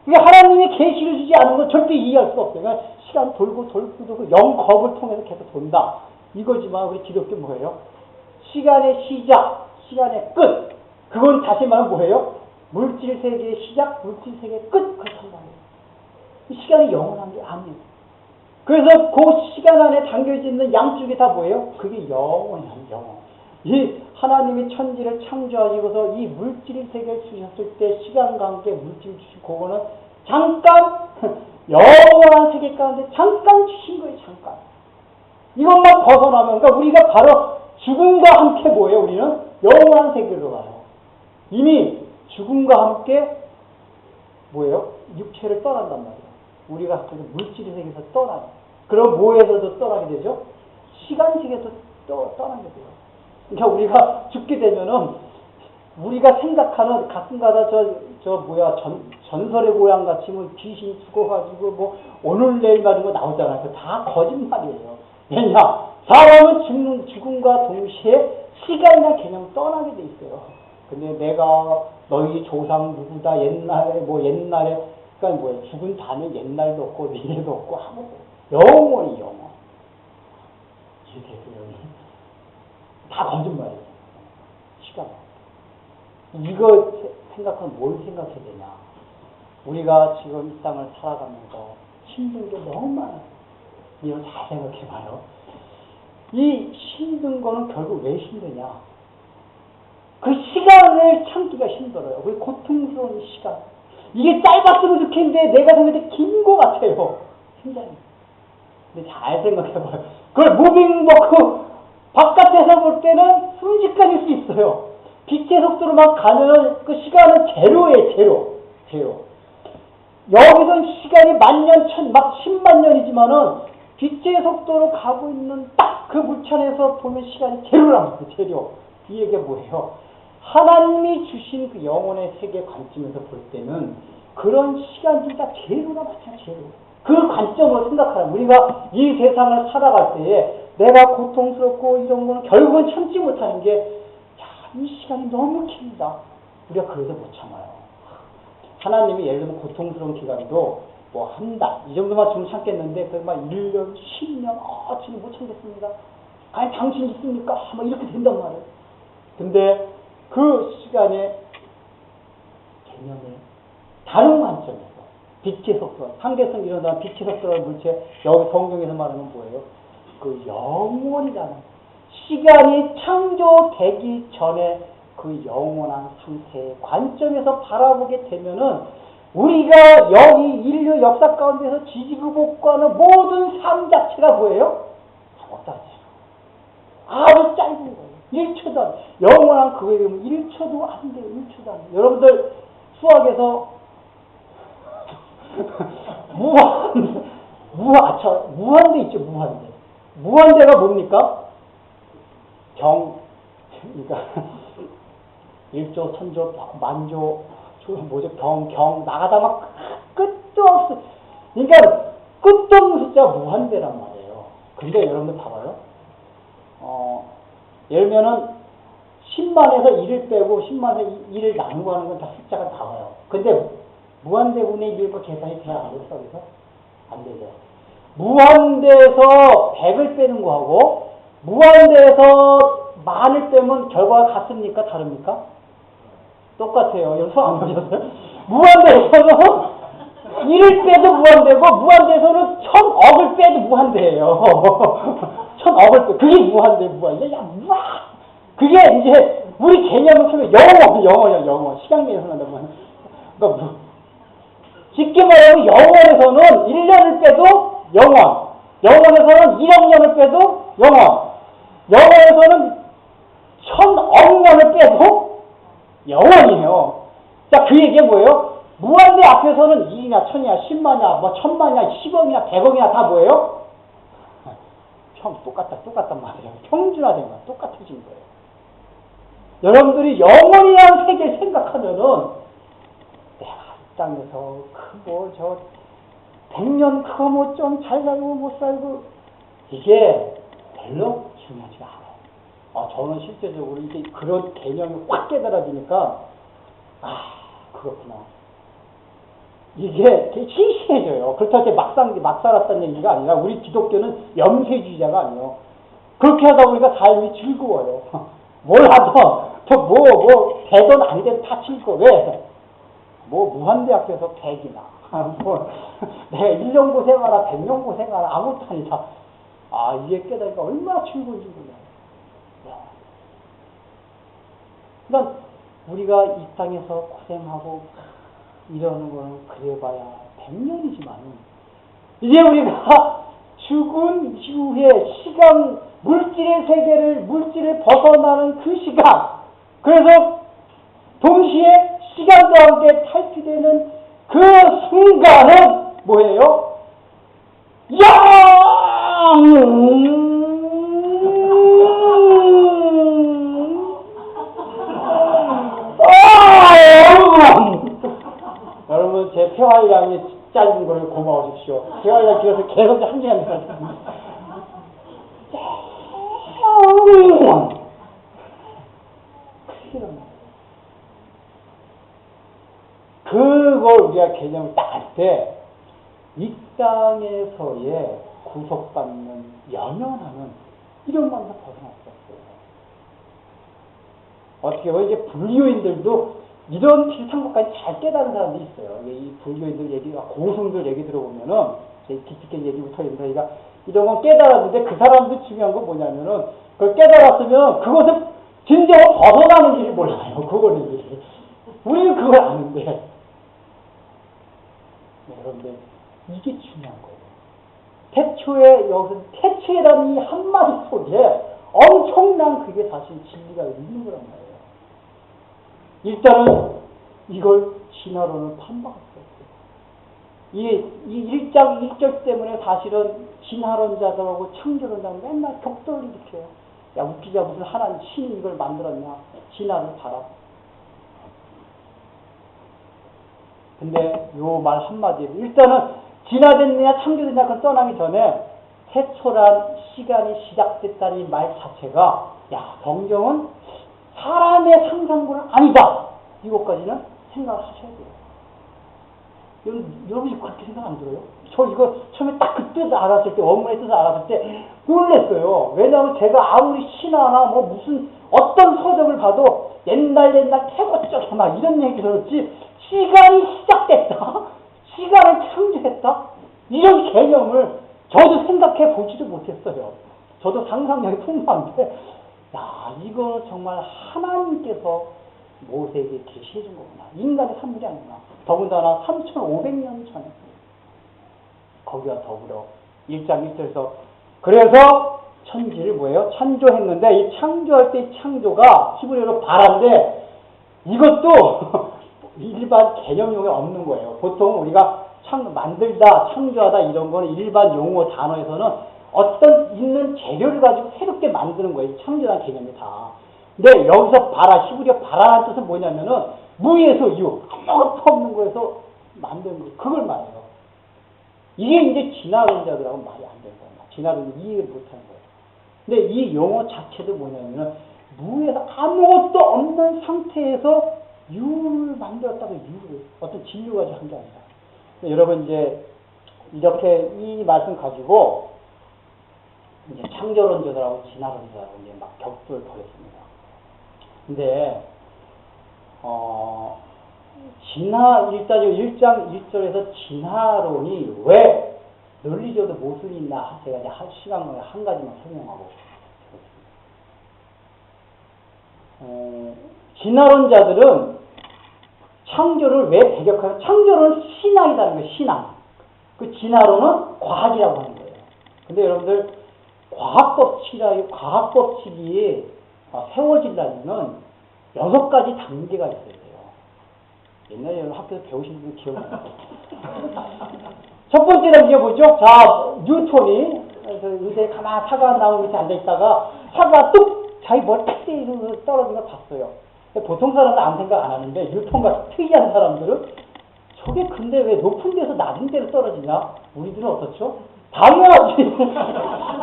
그러니까 하나님이 계시를 주지 않은 건 절대 이해할 수가 없어요. 그러니까 시간 돌고 영겁을 통해서 계속 돈다. 이거지만 우리 기독교 뭐예요? 시간의 시작, 시간의 끝. 그건 다시 말하면 뭐예요? 물질 세계의 시작, 물질 세계의 끝. 그렇단 말이에요. 이 시간이 영원한 게 아니에요. 그래서 그 시간 안에 담겨져 있는 양쪽이 다 뭐예요? 그게 영원이에요, 영원. 이 하나님이 천지를 창조하시고서 이 물질 세계를 주셨을 때 시간과 함께 물질을 주시고, 그거는 잠깐 영원한 세계 가운데 잠깐 주신 거예요. 잠깐. 이것만 벗어나면, 그러니까 우리가 바로 죽음과 함께 뭐예요? 우리는 영원한 세계로 가요. 이미 죽음과 함께 뭐예요? 육체를 떠난단 말이에요. 우리가 물질 세계에서 떠나요. 그럼 뭐에서도 떠나게 되죠? 시간 세계에서 떠나게 돼요. 그러니까 우리가 죽게 되면은 우리가 생각하는 가끔가다 전설의 고향 같이 뭐 귀신이 죽어가지고 뭐 오늘 내일 말인 거 나오잖아요. 다 거짓말이에요. 왜냐? 사람은 죽음과 동시에 시간이나 개념 떠나게 돼 있어요. 근데 내가 너희 조상 누구다 옛날에 그러니까 뭐예요? 죽은 다음에 옛날도 없고 미래도 없고 아무것도 영원히 영원. 이게 다 거짓말이에요. 시간. 이거 생각하면 뭘 생각해야 되냐. 우리가 지금 이 땅을 살아가면서 힘든 게 너무 많아요. 이걸 잘 생각해봐요. 이 힘든 거는 결국 왜 힘드냐. 그 시간을 참기가 힘들어요. 그 고통스러운 시간. 이게 짧았으면 좋겠는데 내가 생각할 때 긴 거 같아요. 굉장히. 근데 잘 생각해봐요. 그걸 무빙버크 바깥에서 볼 때는 순식간일 수 있어요. 빛의 속도로 막 가면 그 시간은 제로예요. 제로. 여기서 시간이 만년, 막 10만 년이지만은 빛의 속도로 가고 있는 딱 그 물체에서 보면 시간이 제로란 말이에요. 제로. 이 얘기가 뭐예요? 하나님이 주신 그 영혼의 세계 관점에서 볼 때는 그런 시간들이 다 죄로나 마찬가지예요. 그 관점으로 생각하는 우리가 이 세상을 살아갈 때에 내가 고통스럽고 이런 거는 결국은 참지 못하는 게 이 시간이 너무 깁니다. 우리가 그래서 못 참아요. 하나님이 예를 들면 고통스러운 기간도 뭐 한 달, 이 정도만 좀 참겠는데, 그막 1년, 10년, 저는 못 참겠습니다. 아니, 당신 있습니까? 막 이렇게 된단 말이에요. 근데 그 시간에 개념을 다른 관점에서, 빛의 속도, 상계성 일어나는 빛의 속도라는 물체, 여기 성경에서 말하는 뭐예요? 그 영원이라는, 시간이 창조되기 전에 그 영원한 상태의 관점에서 바라보게 되면은 우리가 여기 인류 역사 가운데서 지지구복과는 모든 삶 자체가 뭐예요? 아무것도 아니에요. 아주 짧은 거예요. 1초도 안 돼요. 영원한 그거에 되면 1초도 안 돼요. 1초도 안 돼요. 여러분들 수학에서 무한대 있죠. 무한대. 무한대가 뭡니까? 그러니까 1조, 1000조, 만조, 뭐죠? 경 나가다 막 끝도 없어. 그러니까 끝도 없는 숫자 무한대란 말이에요. 근데 여러분들 봐봐요. 예를 들면은 10만에서 1을 빼고 10만에서 1을 나누고 하는 건 다 숫자가 나와요. 근데 무한대분의 1과 계산이 돼야 안 돼요? 그래서 안 되죠. 무한대에서 100을 빼는 거하고 무한대에서 만을 빼면 결과가 같습니까? 다릅니까? 똑같아요. 여기서 안 보셨어요? 무한대에서는 1을 빼도 무한대고 무한대에서는 1000억을 빼도 무한대예요. 1000억을 빼. 그게 무한대. 야, 그게 이제 우리 개념을 쓰면 영원. 시간계에서 난다면. 그러니까 쉽게 말하면 영원에서는 1년을 빼도 영원. 영원에서는 1억 년을 빼도 영원. 영원에서는 1000억 년을 빼도 영원이에요. 자, 그 얘기가 뭐예요? 무한대 앞에서는 2냐, 1000이냐, 10만이냐, 뭐 1000만이냐, 10억이냐, 100억이냐 다 뭐예요? 똑같단 말이에요. 평준화된 거야. 똑같아진 거예요. 여러분들이 영원이라는 세계를 생각하면은 내가 이 땅에서 100년 그거 뭐 좀 잘 살고 못 살고 이게 별로 중요하지가 않아요. 저는 실제적으로 이게 그런 개념이 확 깨달아지니까 그렇구나. 이게 되게 시시해져요. 그렇다고 막 살았다는 얘기가 아니라 우리 기독교는 염세주의자가 아니에요. 그렇게 하다 보니까 삶이 즐거워요. 뭘 하든 되든 아니든 다 즐거워. 왜? 무한대 앞에서 100이나 내가 1년 고생하라 100년 고생하라 아무것도 아니다. 이게 깨달으니까 얼마나 즐거운지 몰라요. 그러니까 우리가 이 땅에서 고생하고 이러는 거는 그래봐야 100년이지만 이제 우리가 죽은 이후에 시간 물질을 벗어나는 그 시간, 그래서 동시에 시간과 함께 탈피되는 그 순간은 뭐예요? 여러분 제 폐활량이 짧은 걸 고마워십시오. 폐활량 길어서 계속 한 시간 들었습니다. 그걸 우리가 개념을 딱 할 때 이 땅에서의 구속받는 연연하는 이런 마음에서 벗어날 수 없어요. 어떻게 보면 이제 불교인들도 이런 비슷한 것까지 잘 깨달은 사람들이 있어요. 이 불교인들 얘기가 고승들 얘기 들어보면은 기특한 얘기부터 저희가 이런 건 깨달았는데 그 사람들 중요한 건 뭐냐면은 그걸 깨달았으면 그것을 진정으로 벗어나는 길이 몰라요. 그거는 우리는 그걸 아는데 여러분들 이게 중요한 거예요. 태초에라는 이 한마디 속에 엄청난 그게 사실 진리가 있는 거란 말이에요. 일단은 이걸 진화론을 판박할 수 없어요. 이 1장 1절 때문에 사실은 진화론자들하고 창조론자는 맨날 격돌을 일으켜요. 야, 웃기자, 무슨 하나님 신이 이걸 만들었냐. 진화를 봐라. 근데 요 말 한마디에 일단은 진화됐느냐 창조됐느냐 그건 떠나기 전에 태초란 시간이 시작됐다는 이 말 자체가 야, 성경은 사람의 상상고는 아니다. 이것까지는 생각을 하셔야 돼요. 여러분이 그렇게 생각 안 들어요? 저 이거 처음에 딱 그 뜻을 알았을 때, 원문의 뜻을 알았을 때 놀랬어요. 왜냐하면 제가 아무리 신화나 뭐 무슨 어떤 서적을 봐도 옛날 태고 쪽에 막 이런 얘기 들었지, 시간이 시작됐다? 시간을 창조했다? 이런 개념을 저도 생각해 보지도 못했어요. 저도 상상력이 풍부한데, 야, 이거 정말 하나님께서 모세에게 계시해 준 거구나. 인간의 산물이 아니구나. 더군다나 3,500년 전에. 거기와 더불어 1장 1절에서 그래서 천지를 뭐예요? 창조했는데 이 창조할 때 이 창조가 히브리어로 바라인데 이것도 일반 개념용에 없는 거예요. 보통 우리가 만들다, 창조하다 이런 거는 일반 용어 단어에서는 어떤 있는 재료를 가지고 새롭게 만드는 거예요. 창조라는 개념이 다. 근데 여기서 바라, 히브리어 바라라는 뜻은 뭐냐면은 무에서 유, 아무것도 없는 거에서 만드는 거. 그걸 말해요. 이게 이제 진화론자들하고 말이 안 되는 거예요. 진화론이 이해를 못하는 거예요. 근데 이 용어 자체도 뭐냐면은 무에서 아무것도 없는 상태에서 유를 만들었다고 유를 어떤 진료 가지고 한 게 아니라. 여러분 이제 이렇게 이 말씀 가지고 이제 창조론자들하고 진화론자들하고 이제 막 격돌을 벌였습니다. 근데 일단 1장 1절에서 진화론이 왜 논리적으로 모순이 있나 제가 이제 시간을 한 가지만 설명하고 진화론자들은 창조를 왜 배격하는 창조론은 신앙이라는 거예요. 신앙. 그 진화론은 과학이라고 하는 거예요. 근데 여러분들 과학법칙이 세워지려면 6가지 단계가 있어야 돼요. 옛날에 여러분 학교에서 배우신 분 기억나요? 첫 번째 단계 뭐죠? 자, 뉴턴이 의자에 가만히 사과 나무 밑에 앉아있다가 사과가 뚝 자기 머리 탁 떨어진 걸 봤어요. 보통 사람은 아무 생각 안 하는데 뉴턴같이 특이한 사람들은 저게 근데 왜 높은 데서 낮은 데로 떨어지냐? 우리들은 어떻죠? 당연하지.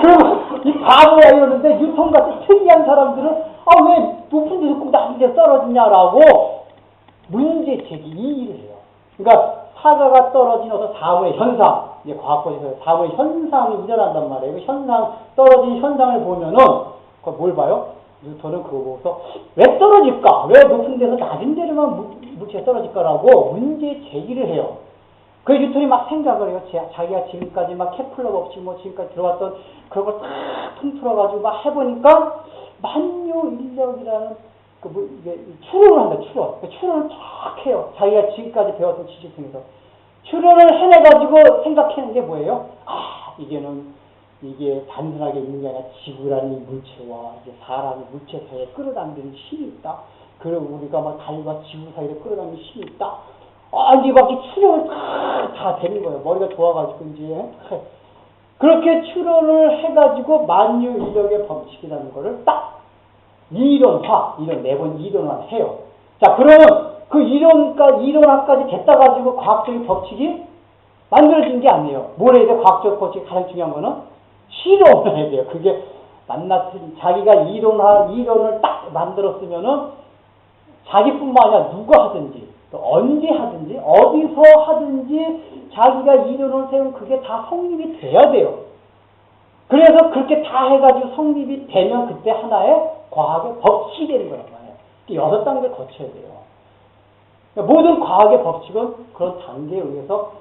그럼 이 바보야 이러는데 뉴턴같이 특이한 사람들은 왜 높은 데서 꼭 낮은 데서 떨어지냐라고 문제 제기 이의를 해요. 그러니까 사과가 떨어지면서 사무의 현상, 이제 과학권에서 사무의 현상이 일어난단 말이에요. 그 현상, 떨어진 현상을 보면은 뭘 봐요? 뉴턴은 그거 보고서 왜 떨어질까? 왜 높은 데서 낮은 데로만 물체가 떨어질까라고 문제 제기를 해요. 그래서 뉴턴이 막 생각을 해요. 자기가 지금까지 막 케플러 법칙 지금까지 들어왔던 그런 걸 다 통틀어가지고 막 해보니까 만유인력이라는 이게 추론을 한다, 추론을 쫙 해요. 자기가 지금까지 배웠던 지식 중에서. 추론을 해내가지고 생각하는 게 뭐예요? 이게 단순하게 있는 게 아니라 지구라는 물체와 이제 사람이 물체 사이에 끌어당기는 힘이 있다. 그리고 우리가 막 달과 지구 사이에 끌어당기는 힘이 있다. 이제 막 추론을 다 되는 거예요. 머리가 좋아가지고 이제. 그렇게 추론을 해가지고 만유인력의 법칙이라는 거를 딱 이론화, 이런 4번 이론화 해요. 자, 그러면 그 이론화까지 됐다 가지고 과학적인 법칙이 만들어진 게 아니에요. 뭘 해야 돼요? 과학적 법칙 가장 중요한 거는 실험을 해야 돼요. 그게 자기가 이론을 딱 만들었으면은 자기뿐만 아니라 누가 하든지, 또 언제 하든지, 어디서 하든지 자기가 이론을 세우면 그게 다 성립이 돼야 돼요. 그래서 그렇게 다 해가지고 성립이 되면 그때 하나의 과학의 법칙이 되는 거란 말이에요. 6단계를 거쳐야 돼요. 그러니까 모든 과학의 법칙은 그런 단계에 의해서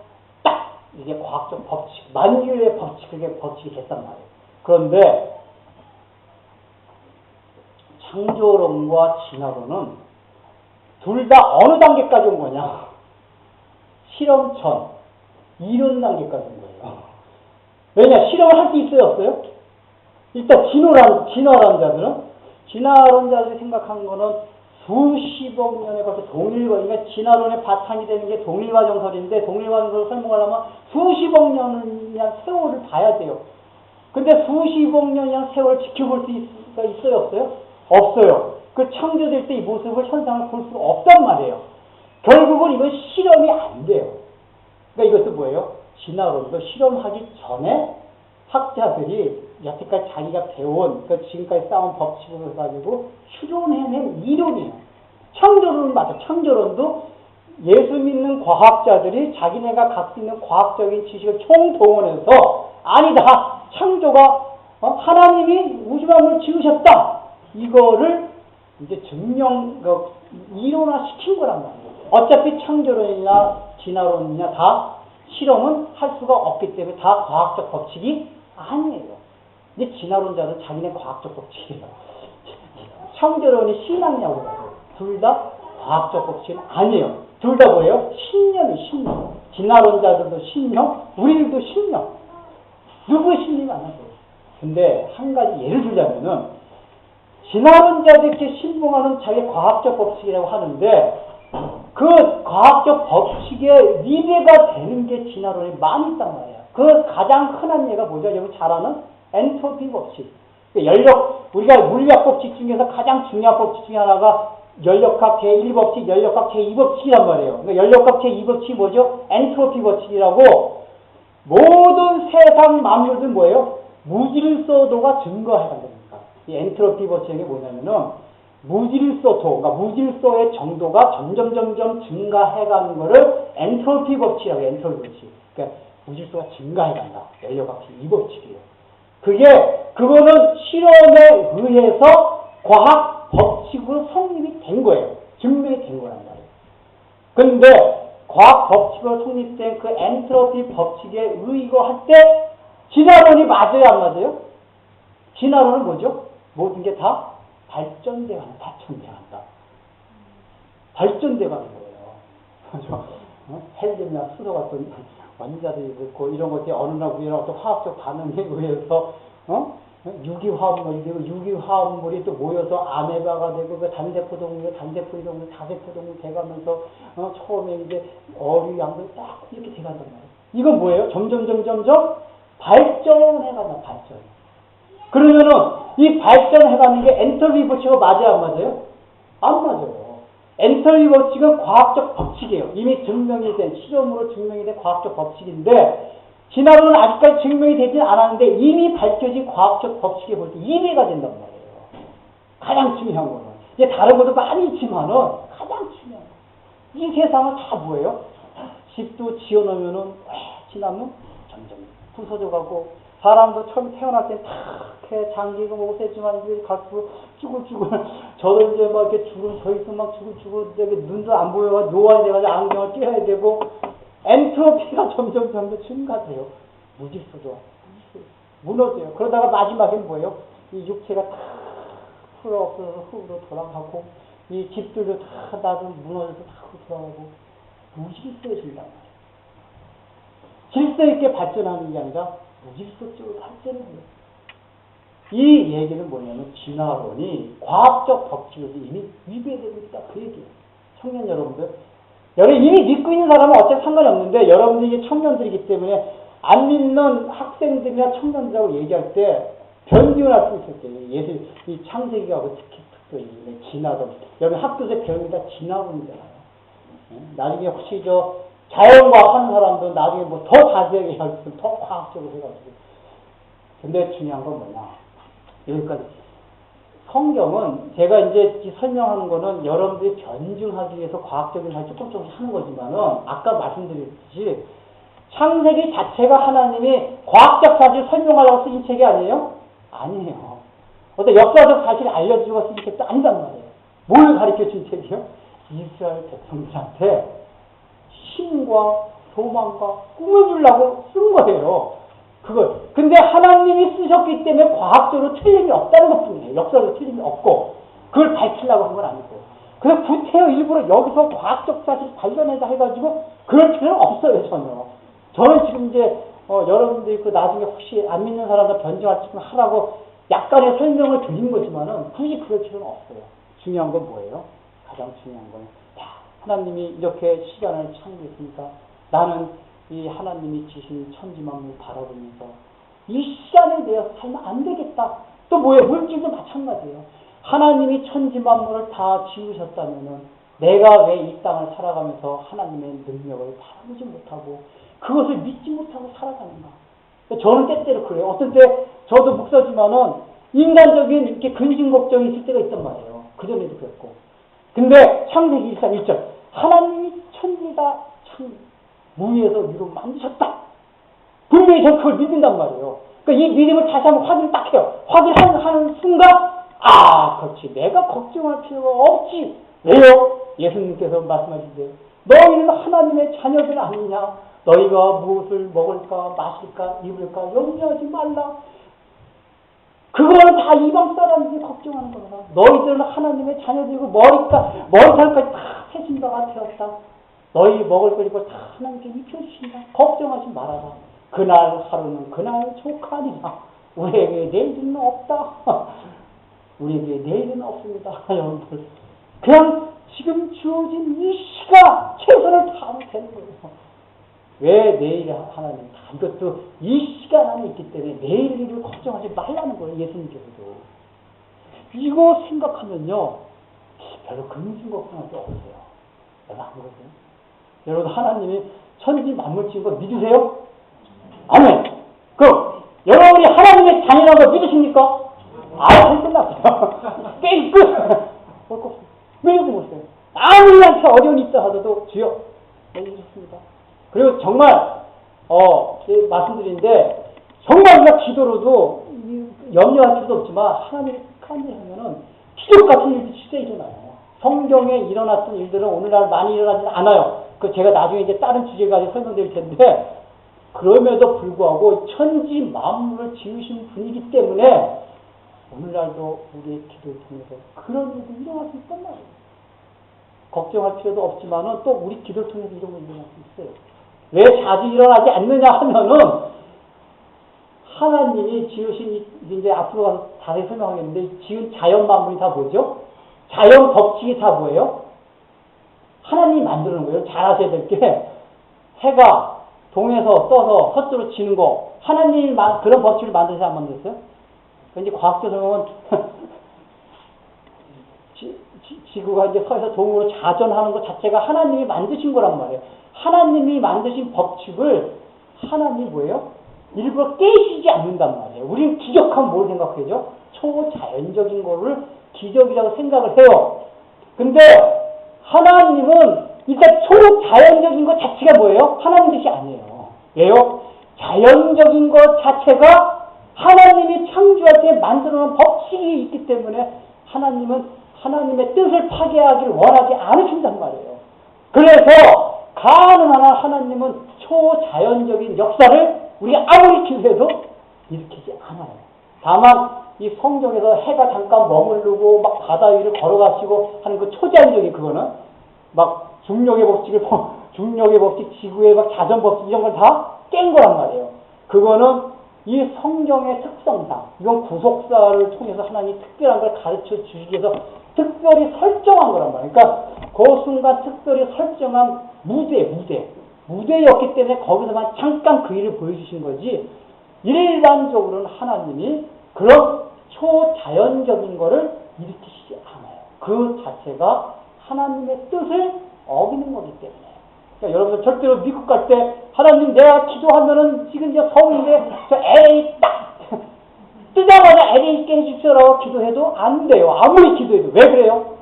딱 이게 과학적 법칙, 만유의 법칙, 그게 법칙이 됐단 말이에요. 그런데 창조론과 진화론은 둘 다 어느 단계까지 온 거냐? 실험전, 이론 단계까지 온 거예요. 왜냐? 실험을 할 수 있어요, 없어요? 일단 진화론자들이 생각한 거는 수십억 년에 걸쳐 그러니까 진화론의 바탕이 되는 게 동일과정설인데 동일과정설을 설명하려면 수십억 년이나 세월을 봐야 돼요. 근데 수십억 년이나 세월을 지켜볼 수가 있어요, 없어요? 없어요. 그 창조될 때 이 모습을, 현상을 볼 수가 없단 말이에요. 결국은 이건 실험이 안 돼요. 그러니까 이것도 뭐예요? 진화론도 실험하기 전에 학자들이 여태까지 자기가 배운, 그 지금까지 쌓은 법칙을 가지고 추론해낸 이론이에요. 창조론은 맞아. 창조론도 예수 믿는 과학자들이 자기네가 갖고 있는 과학적인 지식을 총동원해서 아니다. 창조가 하나님이 우주만물을 지으셨다. 이거를 이제 이론화 시킨 거란 말이에요. 어차피 창조론이나 진화론이나 다 실험은 할 수가 없기 때문에 다 과학적 법칙이 아니에요. 근데 진화론자는 자기네 과학적 법칙이에요. 창조론이 신앙이라고 해요. 둘 다 과학적 법칙은 아니에요. 둘 다 뭐예요? 신념이 신념. 진화론자들도 신념, 우리들도 신념. 누구의 신념이 안 하세요? 근데 한 가지 예를 들자면은 진화론자들께 신봉하는 자기 과학적 법칙이라고 하는데 그 과학적 법칙에 위배가 되는 게 진화론이 많이 있단 말이에요. 그 가장 흔한 예가 뭐죠? 여러분 잘 아는 엔트로피 법칙. 우리가 물리학 법칙 중에서 가장 중요한 법칙 중에 하나가 연력학 제1법칙, 연력학 제2법칙이란 말이에요. 그러니까 연력학 제2법칙이 뭐죠? 엔트로피 법칙이라고 모든 세상 만물들 뭐예요? 무질서도가 증가해야 됩니다. 이 엔트로피 법칙이 뭐냐면은 그러니까 무질서의 정도가 점점 증가해가는 거를 엔트로피 법칙이라고 해요. 엔트로피 법칙. 그러니까 무질서가 증가해간다. 연력학 제2법칙이에요. 그거는 실험에 의해서 과학 법칙으로 성립이 된 거예요. 증명이 된 거란 말이에요. 그런데 과학 법칙으로 성립된 그 엔트로피 법칙에 의거할 때 진화론이 맞아요, 안 맞아요? 진화론은 뭐죠? 모든 게 다 발전돼간다. 발전돼가는 거예요. 헬륨이나 수소 같은 원자들이 있고 이런 것들이 어느 날 우리랑 또 화학적 반응에 의해서 유기화합물이 되고 유기화합물이 또 모여서 아메바가 되고 그 단세포 동물, 다세포 동물 돼가면서 처음에 이제 어류 양들이 딱 이렇게 돼간단 말이에요. 이건 뭐예요? 점점 발전해간다. 발전. 그러면은 이 발전해가는 게 엔트로피 법칙과 맞아요, 안 맞아요? 안 맞아요. 엔트로피 법칙은 과학적 법칙이에요. 이미 증명이 된, 실험으로 증명이 된 과학적 법칙인데 진화론은 아직까지 증명이 되지 않았는데 이미 밝혀진 과학적 법칙에 볼 때 이해가 된단 말이에요. 가장 중요한 거는. 이제 다른 것도 많이 있지만은 가장 중요한 거. 이 세상은 다 뭐예요? 집도 지어놓으면은 지나면 점점 부서져가고 사람도 처음 태어날 때 탁 장기고 뭐고 셌지만 이제 갈수록 쭈글쭈글 저도 이제 막 이렇게 주름 서 있으면 막 쭈글쭈글 되게 눈도 안 보여가 노안이 돼가지고 안경을 껴야 되고 엔트로피가 점점 증가돼요. 무질서도 무너져요. 그러다가 마지막엔 뭐예요? 이 육체가 다 풀어없어서 흙으로 돌아가고 이 집들도 다 나도 무너져서 다 돌아가고 무질서해진단 말이에요. 질서 있게 발전하는 게 아니라 무질서적으로 발전해요. 이 얘기는 뭐냐면 진화론이 과학적 법칙에서 이미 위배되고 있다. 그 얘기예요. 청년 여러분들. 이미 믿고 있는 사람은 어차피 상관이 없는데 여러분들이 이게 청년들이기 때문에 안 믿는 학생들이나 청년들하고 얘기할 때 변증을 할 수 있을 때요. 예수, 이 창세기하고 특히 특별히 진화론. 여러분 학교에서 배우는 게 다 진화론이잖아요. 나중에 혹시 자연과학 하는 사람도 나중에 뭐 더 자세하게 해가지고 더 과학적으로 해가지고. 근데 중요한 건 뭐냐. 여기까지. 성경은 제가 이제 설명하는 거는 여러분들이 변증하기 위해서 과학적인 사실 조금씩 하는 거지만은 아까 말씀드렸듯이 창세기 자체가 하나님이 과학적 사실을 설명하려고 쓰신 책이 아니에요? 아니에요. 어떤 역사적 사실을 알려주고 쓰신 책도 아니단 말이에요. 뭘 가르쳐 준 책이요? 이스라엘 백성들한테 힘과 소망과 꿈을 주려고 쓴 거예요. 근데 하나님이 쓰셨기 때문에 과학적으로 틀림이 없다는 것 뿐이에요. 역사적으로 틀림이 없고. 그걸 밝히려고 한 건 아니고. 그래서 구태여 일부러 여기서 과학적 사실 발견해서 해가지고 그럴 필요는 없어요, 전혀. 저는 지금 이제, 여러분들이 나중에 혹시 안 믿는 사람들 변증할 수 하라고 약간의 설명을 드린 거지만은 굳이 그럴 필요는 없어요. 중요한 건 뭐예요? 가장 중요한 건, 하나님이 이렇게 시간을 창조했으니까 나는 이 하나님이 지신 천지만물 바라보면서 이 시간에 대해서 살면 안 되겠다. 또 뭐예요? 물질도 마찬가지예요. 하나님이 천지 만물을 다 지으셨다면은 내가 왜 이 땅을 살아가면서 하나님의 능력을 바라보지 못하고 그것을 믿지 못하고 살아가는가? 저는 때때로 그래요. 어떤 때 저도 목사지만은 인간적인 이렇게 근심 걱정이 있을 때가 있단 말이에요. 그전에도 그랬고. 근데 창세기 1장 1절 하나님이 천지다 참 무위에서 위로 만드셨다. 분명히 저 그걸 믿는단 말이에요. 그러니까 이 믿음을 다시 한번 확인을 딱 해요. 확인하는 순간 그렇지. 내가 걱정할 필요가 없지. 왜요? 예수님께서 말씀하시죠. 너희는 하나님의 자녀들 아니냐? 너희가 무엇을 먹을까, 마실까, 입을까 염려하지 말라. 그거는 다 이방 사람들이 걱정하는 거구나. 너희들은 하나님의 자녀들이고 머리털까지 다 새신 바가 되었다. 너희 먹을 것 입을 다 하나님께 입혀주신다. 걱정하지 말아라. 그날 하루는 그날 족하니라. 우리에게 내일은 없다. 우리에게 내일은 없습니다. 여러분들. 그냥 지금 주어진 이 시가 최선을 다하면 되는 거예요. 왜 내일 하나님 다 이것도 이 시간 안에 있기 때문에 내일 일을 걱정하지 말라는 거예요. 예수님께서도. 이거 생각하면요. 별로 근심 걱정할 게 없어요. 여러분 안 그러세요? 여러분 하나님이 천지 만물 지은 거 믿으세요? 아멘. 그럼 여러분이 하나님의 자녀라는 거 믿으십니까? 끝났어요. 게임 끝. 믿지 못해요. 아무리 한테 어려움이 있다 하더라도 주여 해주셨습니다. 그리고 정말 말씀드리는데 정말 우리가 기도로도 염려할 필요도 없지만 하나님이 하면은 기적 같은 일도 진짜 일어나요. 성경에 일어났던 일들은 오늘날 많이 일어나지 않아요. 그 제가 나중에 이제 다른 주제 가지고 설명드릴 텐데 그럼에도 불구하고 천지 만물을 지으신 분이기 때문에 오늘날도 우리의 기도를 통해서 그런 일도 일어날 수 있단 말이에요. 걱정할 필요도 없지만은 또 우리 기도를 통해서 이런 거 일어날 수 있어요. 왜 자주 일어나지 않느냐 하면은 하나님이 지으신 이제 앞으로 가서 자세히 설명하겠는데 지은 자연 만물이 다 뭐죠? 자연 법칙이 다 뭐예요? 하나님이 만드는 거예요. 잘 아셔야 될 게 해가 동에서 떠서 서쪽으로 지는 거 하나님이 그런 법칙을 만드셔서 안 만들었어요? 왠지 과학적 설명은 지구가 이제 서에서 동으로 자전하는 것 자체가 하나님이 만드신 거란 말이에요. 하나님이 만드신 법칙을 하나님이 뭐예요? 일부러 깨시지 않는단 말이에요. 우리는 기적하면 뭘 생각하죠? 초자연적인 거를 기적이라고 생각을 해요. 근데 하나님은 일단 초자연적인 것 자체가 뭐예요? 하나님 뜻이 아니에요. 왜요? 자연적인 것 자체가 하나님이 창조할 때 만들어놓은 법칙이 있기 때문에 하나님은 하나님의 뜻을 파괴하기를 원하지 않으신단 말이에요. 그래서 가능한 한 하나님은 초자연적인 역사를 우리가 아무리 기도해도 일으키지 않아요. 다만 이 성경에서 해가 잠깐 머무르고 막 바다 위를 걸어가시고 하는 그 초자연적인 그거는 막 중력의 법칙, 지구의 막 자전 법칙 이런 걸 다 깬 거란 말이에요. 그거는 이 성경의 특성상 이건 구속사를 통해서 하나님이 특별한 걸 가르쳐 주시기 위해서 특별히 설정한 거란 말이에요. 그러니까 그 순간 특별히 설정한 무대였기 때문에 거기서만 잠깐 그 일을 보여주신 거지 일반적으로는 하나님이 그런 초자연적인 거를 일으키시지 않아요. 그 자체가 하나님의 뜻을 어기는 거기 때문에. 그러니까 여러분들 절대로 미국 갈 때 하나님 내가 기도하면은 지금 이제 서울인데 저 LA 딱 뜨자마자 LA 있게 해주시라고 기도해도 안 돼요. 아무리 기도해도. 왜 그래요?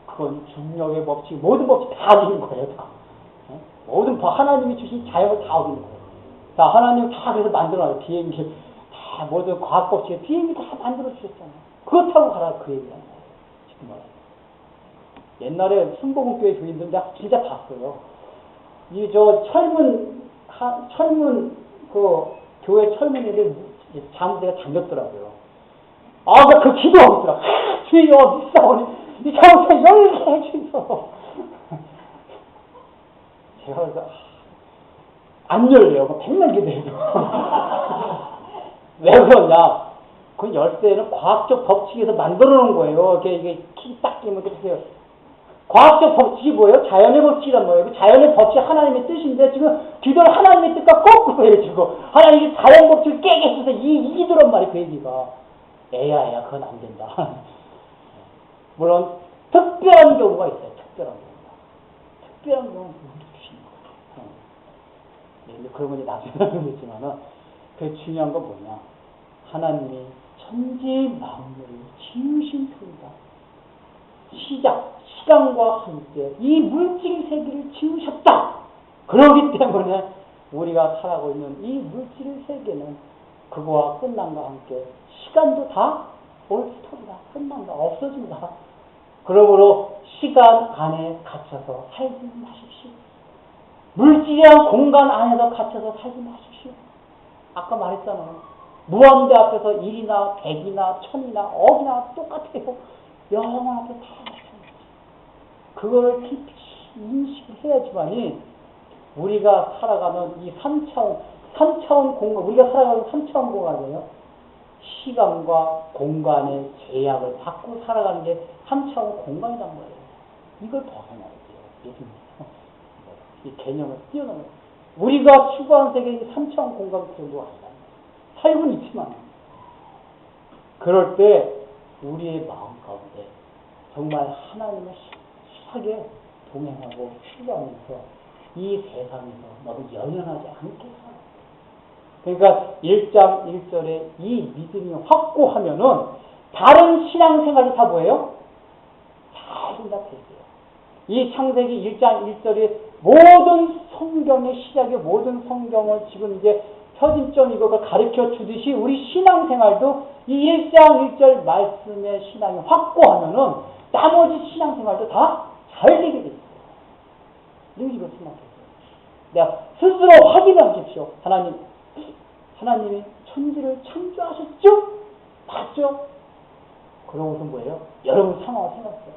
그건 중력의 법칙, 모든 법칙 다 어기는 거예요. 다. 모든 하나님이 주신 자연을 다 어기는 거예요. 자, 하나님 다 그래서 만들어놔요. 비행기 다 모든 과학 법칙에 비행기 다 만들어 주셨잖아요. 그거 타고 가라 그 얘기란 말이에요. 지금 말이에요. 옛날에 순복음교회 교인들 내가 진짜 봤어요. 이 철문 그 교회 철문에들 잠대가 잠겼더라고요. 나 그 기도하고 있더라. 주여 믿사오니 이 잠새 열게 해주소. 제가 그래서 안 열려요. 백날 기도해도. 왜 그러냐? 그 열쇠는 과학적 법칙에서 만들어 놓은 거예요. 이게 키 딱 끼면 이렇게 돼요. 과학적 법칙이 뭐예요? 자연의 법칙이란 뭐예요? 자연의 법칙이 하나님의 뜻인데 지금 기도를 하나님의 뜻과 거꾸로 해요. 지금 하나님이 자연 법칙을 깨게 해서 이기더란 말이에요. 그 얘기가. 애야 그건 안 된다. 물론 특별한 경우가 있어요. 특별한 경우는 우리 주시는 거예요. 네, 그런 건 나중에 하겠지만은 그 중요한 건 뭐냐? 하나님이 천지 만물을 지으신 분이다. 시간과 함께 이 물질 세계를 지으셨다. 그렇기 때문에 우리가 살아가고 있는 이 물질 세계는 그거와 끝남과 함께 시간도 다 올스톱이다. 끝난다. 없어진다. 그러므로 시간 안에 갇혀서 살지 마십시오. 물질이란 공간 안에서 갇혀서 살지 마십시오. 아까 말했잖아요. 무한대 앞에서 1이나 100이나 1000이나 억이나 똑같아요. 영원 앞에 다 마찬가지. 그거를 깊이 인식을 해야지만이 우리가 살아가는 이 3차원 공간, 우리가 살아가는 3차원 공간이에요. 시간과 공간의 제약을 받고 살아가는 게 3차원 공간이란 말이에요. 이걸 벗어나야 돼요. 예수님. 이 개념을 뛰어넘어요. 우리가 추구하는 세계는 3차원 공간 정도가 아니다. 살고는 있지만 그럴 때 우리의 마음 가운데 정말 하나님의 실하게 동행하고 추구하면서 이 세상에서 너무 연연하지 않게 살아요. 그러니까 1장 1절에 이 믿음이 확고하면은 다른 신앙생활도 다 뭐예요? 잘 된다 했어요. 이 창세기 1장 1절에 모든 성경의 시작의 모든 성경을 지금 이제 표준점 이거가 가르쳐 주듯이 우리 신앙생활도 이 1장 1절 말씀의 신앙이 확고하면은 나머지 신앙생활도 다 잘 되게 돼 있어요. 이거 생각해요. 내가 스스로 확인하십시오. 하나님이 천지를 창조하셨죠? 맞죠? 그러고서 뭐예요? 여러분 상황을 생각해요.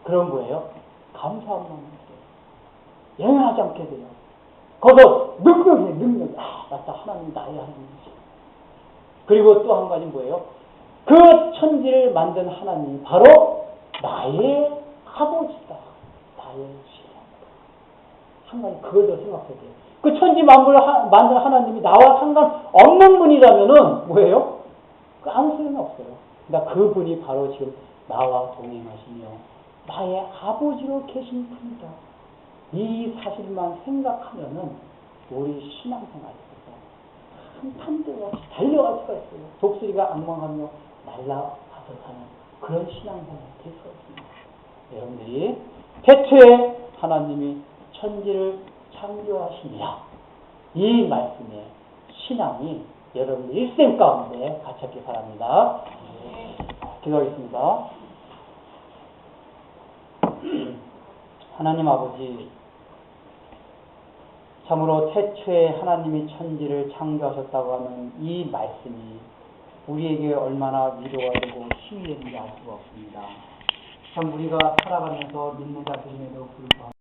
그럼 뭐예요? 감사한 마음이 돼요. 영원하지 않게 돼요. 거기서 능력이 맞다. 하나님 나의 하나님이지. 그리고 또 한 가지 뭐예요? 그 천지를 만든 하나님이 바로 나의 아버지다. 나의 신랑이다. 한 가지 그걸 더 생각해야 돼요. 그 천지 만물을 만든 하나님이 나와 상관없는 분이라면은 뭐예요? 아무 소용이 없어요. 그러니까 그분이 바로 지금 나와 동행하시며 나의 아버지로 계신 분이다. 이 사실만 생각하면은 우리 신앙생활에서 한탄대와 달려갈 수가 있어요. 독수리가 악망하며 날아가서 사는 그런 신앙생활이 될 수가 있습니다. 여러분들이 태초에 하나님이 천지를 창조하시며 이 말씀의 신앙이 여러분의 일생 가운데 갇혔기 바랍니다. 기도하겠습니다. 하나님 아버지, 참으로 태초에 하나님이 천지를 창조하셨다고 하는 이 말씀이 우리에게 얼마나 위로가 되고 힘이 되는지 알 수가 없습니다. 참 우리가 살아가면서 믿는 자들임에도 불구하고